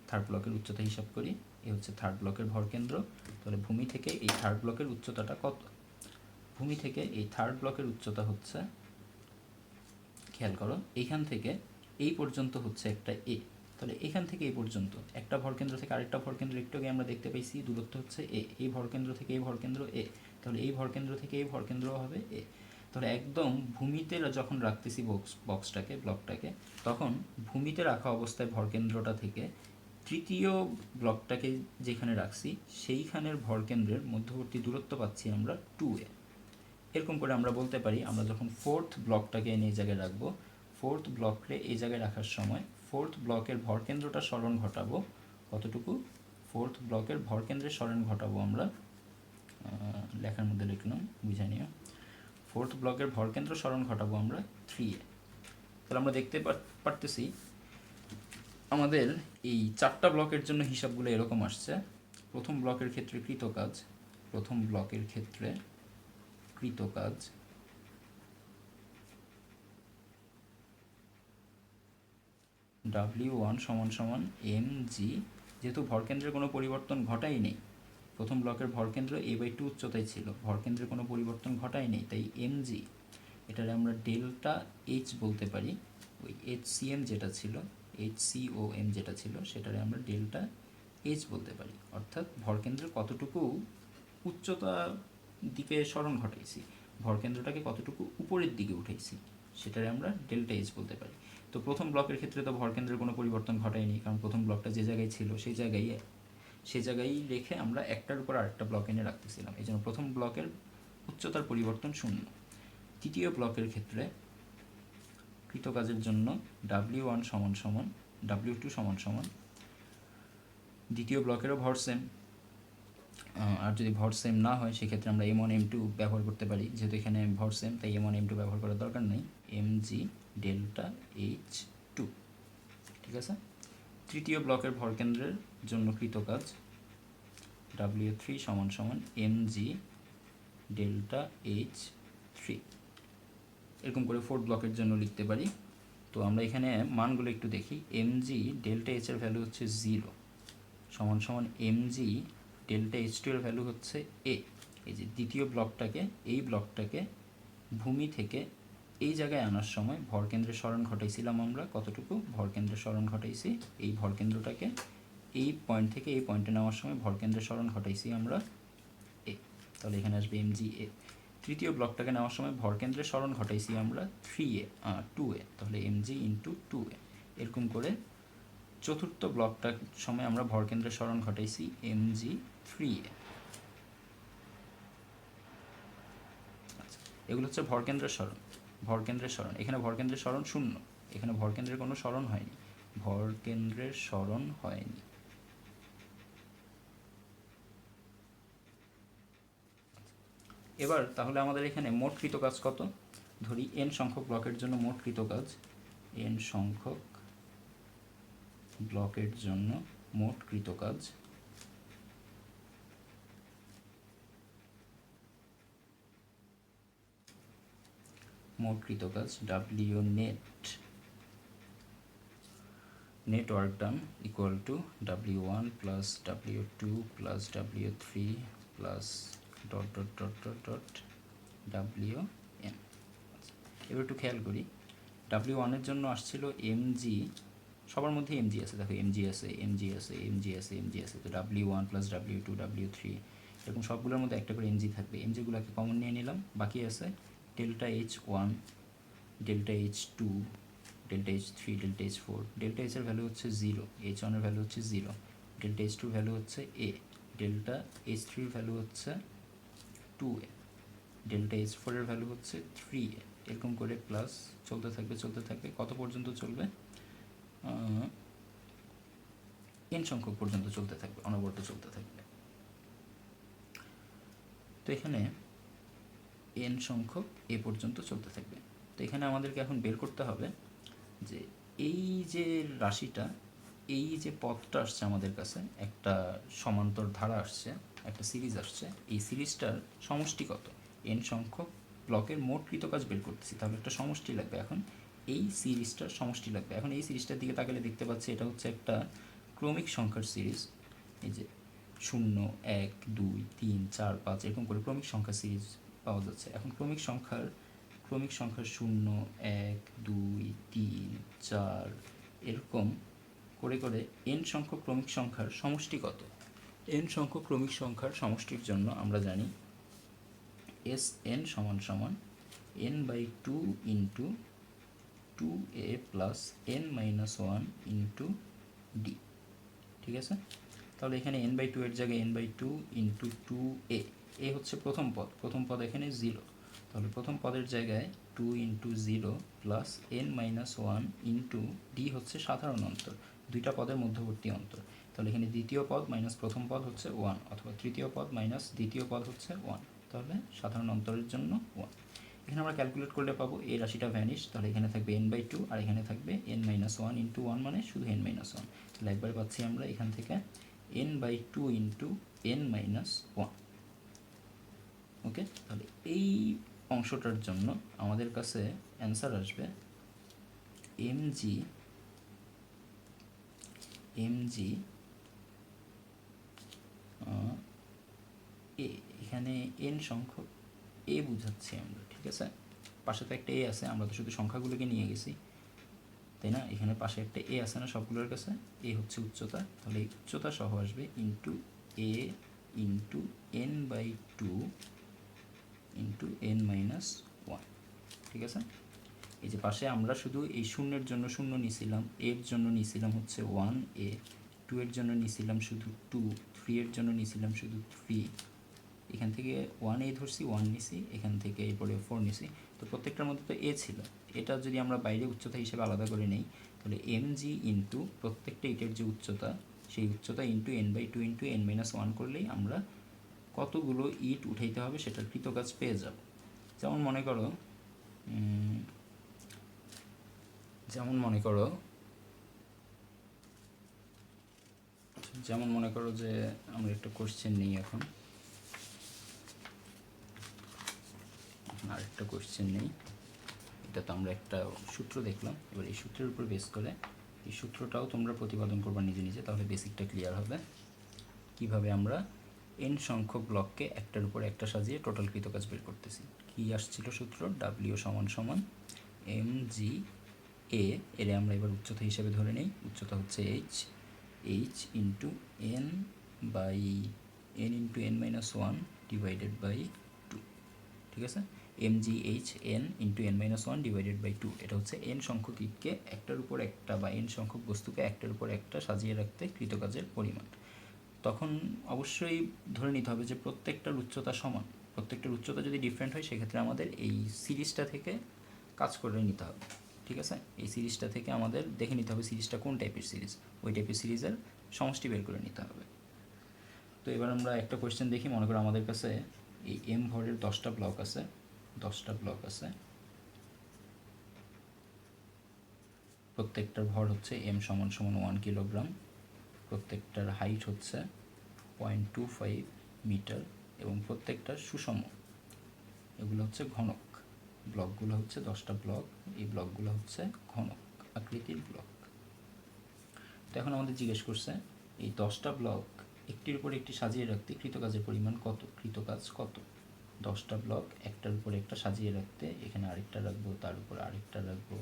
থার্ড ব্লকের উচ্চতা হিসাব করি। এ হচ্ছে থার্ড ব্লকের ভরকেন্দ্র। তাহলে ভূমি থেকে এই থার্ড ব্লকের উচ্চতাটা কত? ভূমি থেকে এই থার্ড ব্লকের উচ্চতা হচ্ছে, খেয়াল করো, এইখান থেকে এই পর্যন্ত হচ্ছে একটা এ। তাহলে এখান থেকে এই পর্যন্ত একটা ভরকেন্দ্র থেকে আরেকটা ভরকেন্দ্র একটু আগে আমরা দেখতে পাইছি দূরত্ব হচ্ছে এ, এই ভরকেন্দ্র থেকে এই ভরকেন্দ্র এ, তাহলে এই ভরকেন্দ্র থেকে এই ভরকেন্দ্র হবে এ। তাহলে একদম ভূমিতে যখন রাখতেছি ব্লকটাকে, তখন ভূমিতে রাখা অবস্থায় ভরকেন্দ্রটা থেকে তৃতীয় ব্লকটাকে যেখানে রাখছি সেইখানের ভরকেন্দ্রের মধ্যবর্তী দূরত্ব পাচ্ছি আমরা 2a। এরকম করে আমরা বলতে পারি আমরা যখন ফোর্থ ব্লকটাকে এনে এই জায়গায় রাখবো, ফোর্থ ব্লককে এই জায়গায় রাখার সময় ফোর্থ ব্লকের ভরকেন্দ্রটা সরণ ঘটাবো কতটুকু, ফোর্থ ব্লকের ভরকেন্দ্রের সরণ ঘটাবো আমরা, লেখার মধ্যে লিখলাম বুঝে নিও, ফোর্থ ব্লকের ভরকেন্দ্র সরণ ঘটাবো আমরা 3a। তাহলে আমরা দেখতে পারতেছি আমাদের এই চারটা ব্লকের জন্য হিসাবগুলো এরকম আসছে। প্রথম ব্লকের ক্ষেত্রে কৃতকাজ, প্রথম ব্লকের ক্ষেত্রে কৃতকাজ W1 সমান সমান mg, যেহেতু ভরকেন্দ্রের কোনো পরিবর্তন ঘটাই নেই, প্রথম ব্লকের ভরকেন্দ্র a/2 উচ্চতায় ছিল, ভরকেন্দ্রের কোনো পরিবর্তন ঘটাই নেই, তাই mg, এটারে আমরা ডেল্টা এইচ বলতে পারি। ওই HCM যেটা ছিল, HCOM যেটা ছিল সেটারে আমরা ডেল্টা এইচ বলতে পারি, অর্থাৎ ভরকেন্দ্রের কতটুকু উচ্চতা দিকে সরণ ঘটাইছি, ভরকেন্দ্রটাকে কতটুকু উপরের দিকে উঠাইছি, সেটারে আমরা ডেল্টা এইচ বলতে পারি। তো প্রথম ব্লকের ক্ষেত্রে তো ভরকেন্দ্রের কোনো পরিবর্তন ঘটায়নি, কারণ প্রথম ব্লকটা যে জায়গায় ছিল সেই জায়গায় রেখে আমরা একটার উপর আরেকটা ব্লক এনে রাখতেছিলাম, এই জন্য প্রথম ব্লকের উচ্চতার পরিবর্তন শূন্য। তৃতীয় ব্লকের ক্ষেত্রে কৃতকাজের জন্য W1 সমান সমান W2 সমান সমান, দ্বিতীয় ব্লকেরও ভর সেম, আর যদি ভর সেম না হয় সেক্ষেত্রে আমরা m1 m2 ব্যবহার করতে পারি, যেহেতু এখানে ভর সেম তাই m1 m2 ব্যবহার করার দরকার নেই, mg ডেল্টা h2, ঠিক আছে। তৃতীয় ব্লকের ভরকেন্দ্রের জন্য কৃতকাজ W3 সমান সমান mg ডেল্টা h3, এরকম করে ফোর্থ ব্লকের জন্য লিখতে পারি। তো আমরা এখানে মানগুলো একটু দেখি, mg ডেল্টা h এর ভ্যালু হচ্ছে 0 সমান সমান mg ডেল্টা h2 এর ভ্যালু হচ্ছে a। এই যে দ্বিতীয় ব্লকটাকে, এই ব্লকটাকে ভূমি থেকে এই জায়গায় আনার সময় ভরকেন্দ্রের সরণ ঘটাইছিলাম আমরা কতটুকু, ভরকেন্দ্রের সরণ ঘটাইছি এই ভরকেন্দ্রটাকে এই পয়েন্ট থেকে এই পয়েন্টে নেওয়ার সময় ভরকেন্দ্রের সরণ ঘটাইছি আমরা এ, তাহলে এখানে আসবে mg a। তৃতীয় ব্লকটাকে নেওয়ার সময় ভরকেন্দ্রের সরণ ঘটাইছি আমরা 2a, তাহলে mg ইন্টু 2a। এরকম করে চতুর্থ ব্লকটার সময় আমরা ভরকেন্দ্রের সরণ ঘটাইছি mg 3a। আচ্ছা, এগুলো হচ্ছে ভরকেন্দ্রের সরণ। এখানে ভরকেন্দ্রের সরণ শূন্য, এখানে ভরকেন্দ্রের কোনো সরণ হয়নি, ভরকেন্দ্রের সরণ হয়নি। এবার তাহলে আমাদের এখানে মোট কৃতকাজ কত, ধরি n সংখ্যক ব্লকের জন্য মোট কৃতকাজ, n সংখ্যক ব্লকের জন্য মোট কৃতকাজ মোট কৃতকাজ W net work done equal to W1 plus W2 plus W3 plus dot dot dot dot dot WN। এবার একটু খেয়াল করি, W1 এর জন্য আসছিল mg, সবার মধ্যে mg আছে, দেখো mg আছে, mg আছে, mg আছে, mg আছে, তো W1 প্লাস W2 W3 এরকম সবগুলোর মধ্যে একটা করে mg থাকবে। mgগুলোকে কমন নিয়ে নিলাম, বাকি আছে delta H1, delta H2, delta H3, delta H4। Delta H এর ভ্যালু হচ্ছে 0, H1 এর ভ্যালু হচ্ছে 0, ডেল্টা H2 এর ভ্যালু হচ্ছে a, ডেল্টা H3 এর ভ্যালু হচ্ছে 2a, ডেল্টা H4 এর ভ্যালু হচ্ছে 3a। এরকম করে প্লাস চলতে থাকবে কত পর্যন্ত চলবে? n সংখ্যক পর্যন্ত চলতে থাকবে, অনবরত চলতে থাকবে। তো এখানে n সংখ্যক এ পর্যন্ত চলতে থাকবে। তো এখানে আমাদেরকে এখন বের করতে হবে যে এই যে রাশিটা, এই যে পথটা আসছে আমাদের কাছে, একটা সমান্তর ধারা আসছে, একটা সিরিজ আসছে, এই সিরিজটার সমষ্টি কত? n সংখ্যক ব্লকের মোট কৃতকাজ বের করতেছি, তাহলে একটা সমষ্টি লাগবে। এখন এই সিরিজটার সমষ্টি লাগবে। এখন এই সিরিজটার দিকে তাকালে দেখতে পাচ্ছি এটা হচ্ছে একটা ক্রমিক সংখ্যার সিরিজ। এই যে 0 1 2 3 4 5 এরকম করে ক্রমিক সংখ্যার সিরিজ পাওয়া যাচ্ছে। এখন ক্রমিক সংখ্যার 0 1 2 3 4 এরকম করে করে n সংখ্যক ক্রমিক সংখ্যার সমষ্টি কত? n সংখ্যক ক্রমিক সংখ্যার সমষ্টির জন্য আমরা জানি Sn সমান সমান n/2 into 2a plus n-1 into d। ঠিক আছে, তাহলে এখানে n/2 এর জায়গায় n/2 ইন্টু 2a, এ হচ্ছে প্রথম পদ এখানে 0, তাহলে প্রথম পদের জায়গায় 2 into 0 plus n-1 into d হচ্ছে সাধারণ অন্তর, দুইটা পদের মধ্যবর্তী অন্তর। তাহলে এখানে দ্বিতীয় পদ মাইনাস প্রথম পদ হচ্ছে 1, অথবা তৃতীয় পদ মাইনাস দ্বিতীয় পদ হচ্ছে 1, তাহলে সাধারণ অন্তরের জন্য 1। এখানে আমরা ক্যালকুলেট করলে পাবো এই রাশিটা ভ্যানিশ, তাহলে এখানে থাকবে n/2 আর এখানে থাকবে n-1 ইন্টু 1 মানে শুধু n-1। তাহলে একবার পাচ্ছি আমরা এখান থেকে n/2 ইন্টু n-1। ওকে, তাহলে এই অংশটার জন্য আমাদের কাছে অ্যান্সার আসবে mg এ, এখানে n সংখ্যক এ বুঝাচ্ছি আমরা। ঠিক আছে, পাশে তো একটা এ আছে, আমরা তো শুধু সংখ্যাগুলোকে নিয়ে গেছি, তাই না? এখানে পাশে একটা এ আছে না সবগুলোর কাছে, এ হচ্ছে উচ্চতা, তাহলে এই উচ্চতা সহ আসবে ইন্টু এ ইন্টু n/2 ইন্টু n-1। ঠিক আছে, এই যে পাশে আমরা শুধু এই শূন্যের জন্য 0 নিয়েছিলাম, এর জন্য নিয়েছিলাম হচ্ছে 1a, 2 এর জন্য নিয়েছিলাম শুধু 2, 3 এর জন্য নিয়েছিলাম শুধু 3, এখান থেকে 1a ধরছি, 1 নিছি, এখান থেকে এরপরে 4 নিছি। তো প্রত্যেকটার মধ্যে তো এ ছিল, এটা যদি আমরা বাইরে উচ্চতা হিসেবে আলাদা করে নেই, তাহলে mg ইন্টু প্রত্যেকটা ইটের যে উচ্চতা, সেই উচ্চতা ইন্টু n/2 ইন্টু n-1 করলেই আমরা কতগুলো ইট উঠাইতে হবে সেটার কৃতকাজ পেয়ে যাব। যেমন মনে করো যে আমরা একটা কোশ্চেন নিই এখন, আরেকটা কোশ্চেন নেই। এটা তো আমরা একটা সূত্র দেখলাম, এবার এই সূত্রের উপর বেস করে এই সূত্রটাও তোমরা প্রতিপাদন করবা নিজে নিজে, তাহলে বেসিকটা ক্লিয়ার হবে। কিভাবে আমরা n সংখ্যক ব্লককে একটার উপর একটা সাজিয়ে টোটাল কৃতকাজ বের করতেছি। কি আসছিল সূত্র? w সমান সমান mg a, এর আমরা এবার উচ্চতা হিসেবে ধরে নেই, উচ্চতা হচ্ছে h into n into n-1 divided by 2। ঠিক আছে, mgh n into n-1 divided by 2, এটা হচ্ছে n সংখ্যক ইটকে একটার উপর একটা বা n সংখ্যক বস্তুকে একটার উপর একটা সাজিয়ে রাখতে কৃতকাজের পরিমাণ। তখন অবশ্যই ধরে নিতে হবে যে প্রত্যেকটার উচ্চতা সমান। প্রত্যেকটার উচ্চতা যদি ডিফারেন্ট হয় সেক্ষেত্রে আমাদের এই সিরিজটা থেকে কাজ করে নিতে হবে। ঠিক আছে, এই সিরিজটা থেকে আমাদের দেখে নিতে হবে সিরিজটা কোন টাইপের সিরিজ, ওই টাইপের সিরিজের সমষ্টি বের করে নিতে হবে। তো এবার আমরা একটা কোয়েশ্চেন দেখি। মনে করো আমাদের কাছে এই m ভরের 10টা ব্লক আছে, প্রত্যেকটার ভর হচ্ছে m সমান সমান 1 কিলোগ্রাম, প্রত্যেকটার হাইট হচ্ছে 0.25 মিটার এবং প্রত্যেকটার সুষম, এগুলো হচ্ছে ঘনক। ব্লকগুলো হচ্ছে 10টা ব্লক, এই ব্লকগুলো হচ্ছে ঘনক আকৃতির ব্লক। তো এখন আমাদের জিজ্ঞেস করছে এই 10টা ব্লক একটির উপর একটি সাজিয়ে রাখতে কৃতকাজের পরিমাণ কত, কৃতকাজ কত। 10টা ব্লক একটার উপর একটা সাজিয়ে রাখতে, এখানে আরেকটা রাখবো, তার উপর আরেকটা রাখবো,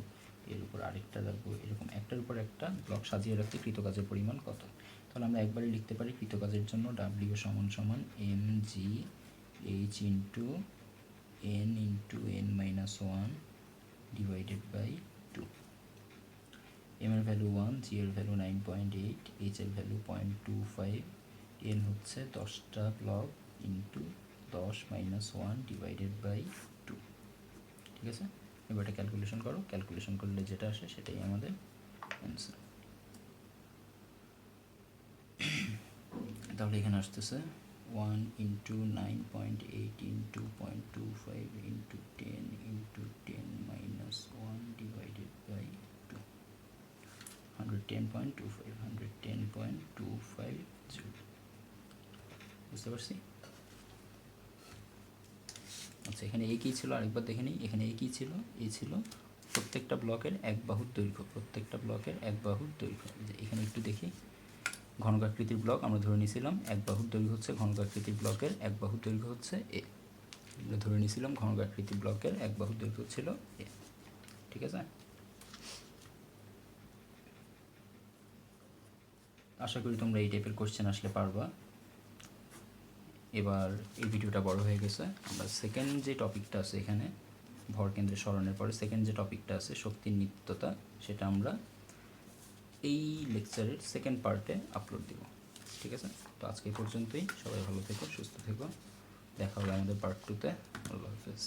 এর উপর আরেকটা রাখবো, এরকম একটার উপর একটা ব্লক সাজিয়ে রাখতে কৃতকাজের পরিমাণ কত। তাহলে আমরা একবারে লিখতে পারি কৃতকাজের জন্য ডাব্লিউ সমান সমান M G H into n/n-1 divided by 2। M এর ভ্যালু 1, জি এর ভ্যালু 9.8, এইচ এর ভ্যালু 0.25, এন হচ্ছে 10টা ব্লক ইন্টু 10-1 ডিভাইডেড বাই 2। ঠিক আছে, এবার এটা ক্যালকুলেশন করো, ক্যালকুলেশন করলে যেটা আসে সেটাই আমাদের অ্যান্সার। তাহলে এখানে আসতেছে 1 into 9.8 into 0.25 into 10 into 10-1 divided by 2, 110.25, 110.250। বুঝতে পারছি? আচ্ছা, এখানে এই কী ছিল আরেকবার দেখে নিই। এখানে এই কী ছিল, এই ছিল প্রত্যেকটা ব্লকের এক বাহুর দৈর্ঘ্য, প্রত্যেকটা ব্লকের এক বাহুর দৈর্ঘ্য। যে এখানে একটু দেখি, ঘনকাকৃতির ব্লক আমরা ধরে নিয়েছিলাম এক বাহুর দৈর্ঘ্য হচ্ছে, ঘনকাকৃতির ব্লকের এক বাহুর দৈর্ঘ্য হচ্ছে এ। আমরা ধরে নিয়েছিলাম ঘনকাকৃতির ব্লকের এক বাহুর দৈর্ঘ্য ছিল এ। ঠিক আছে, আশা করি তোমরা এই টাইপের কোশ্চেন আসলে পারবা। এবার এই ভিডিওটা বড় হয়ে গেছে, আমরা সেকেন্ড যে টপিকটা আছে এখানে ভরকেন্দ্রের সরণের পরে সেকেন্ড যে টপিকটা আছে শক্তির নিত্যতা, সেটা আমরা এই লেকচারের সেকেন্ড পার্টে আপলোড দেব। ঠিক আছে, তো আজকে এই পর্যন্তই। সবাই ভালো থেকো, সুস্থ থেকো, দেখা হবে আমাদের পার্ট 2-তে। আল্লাহ হাফেজ।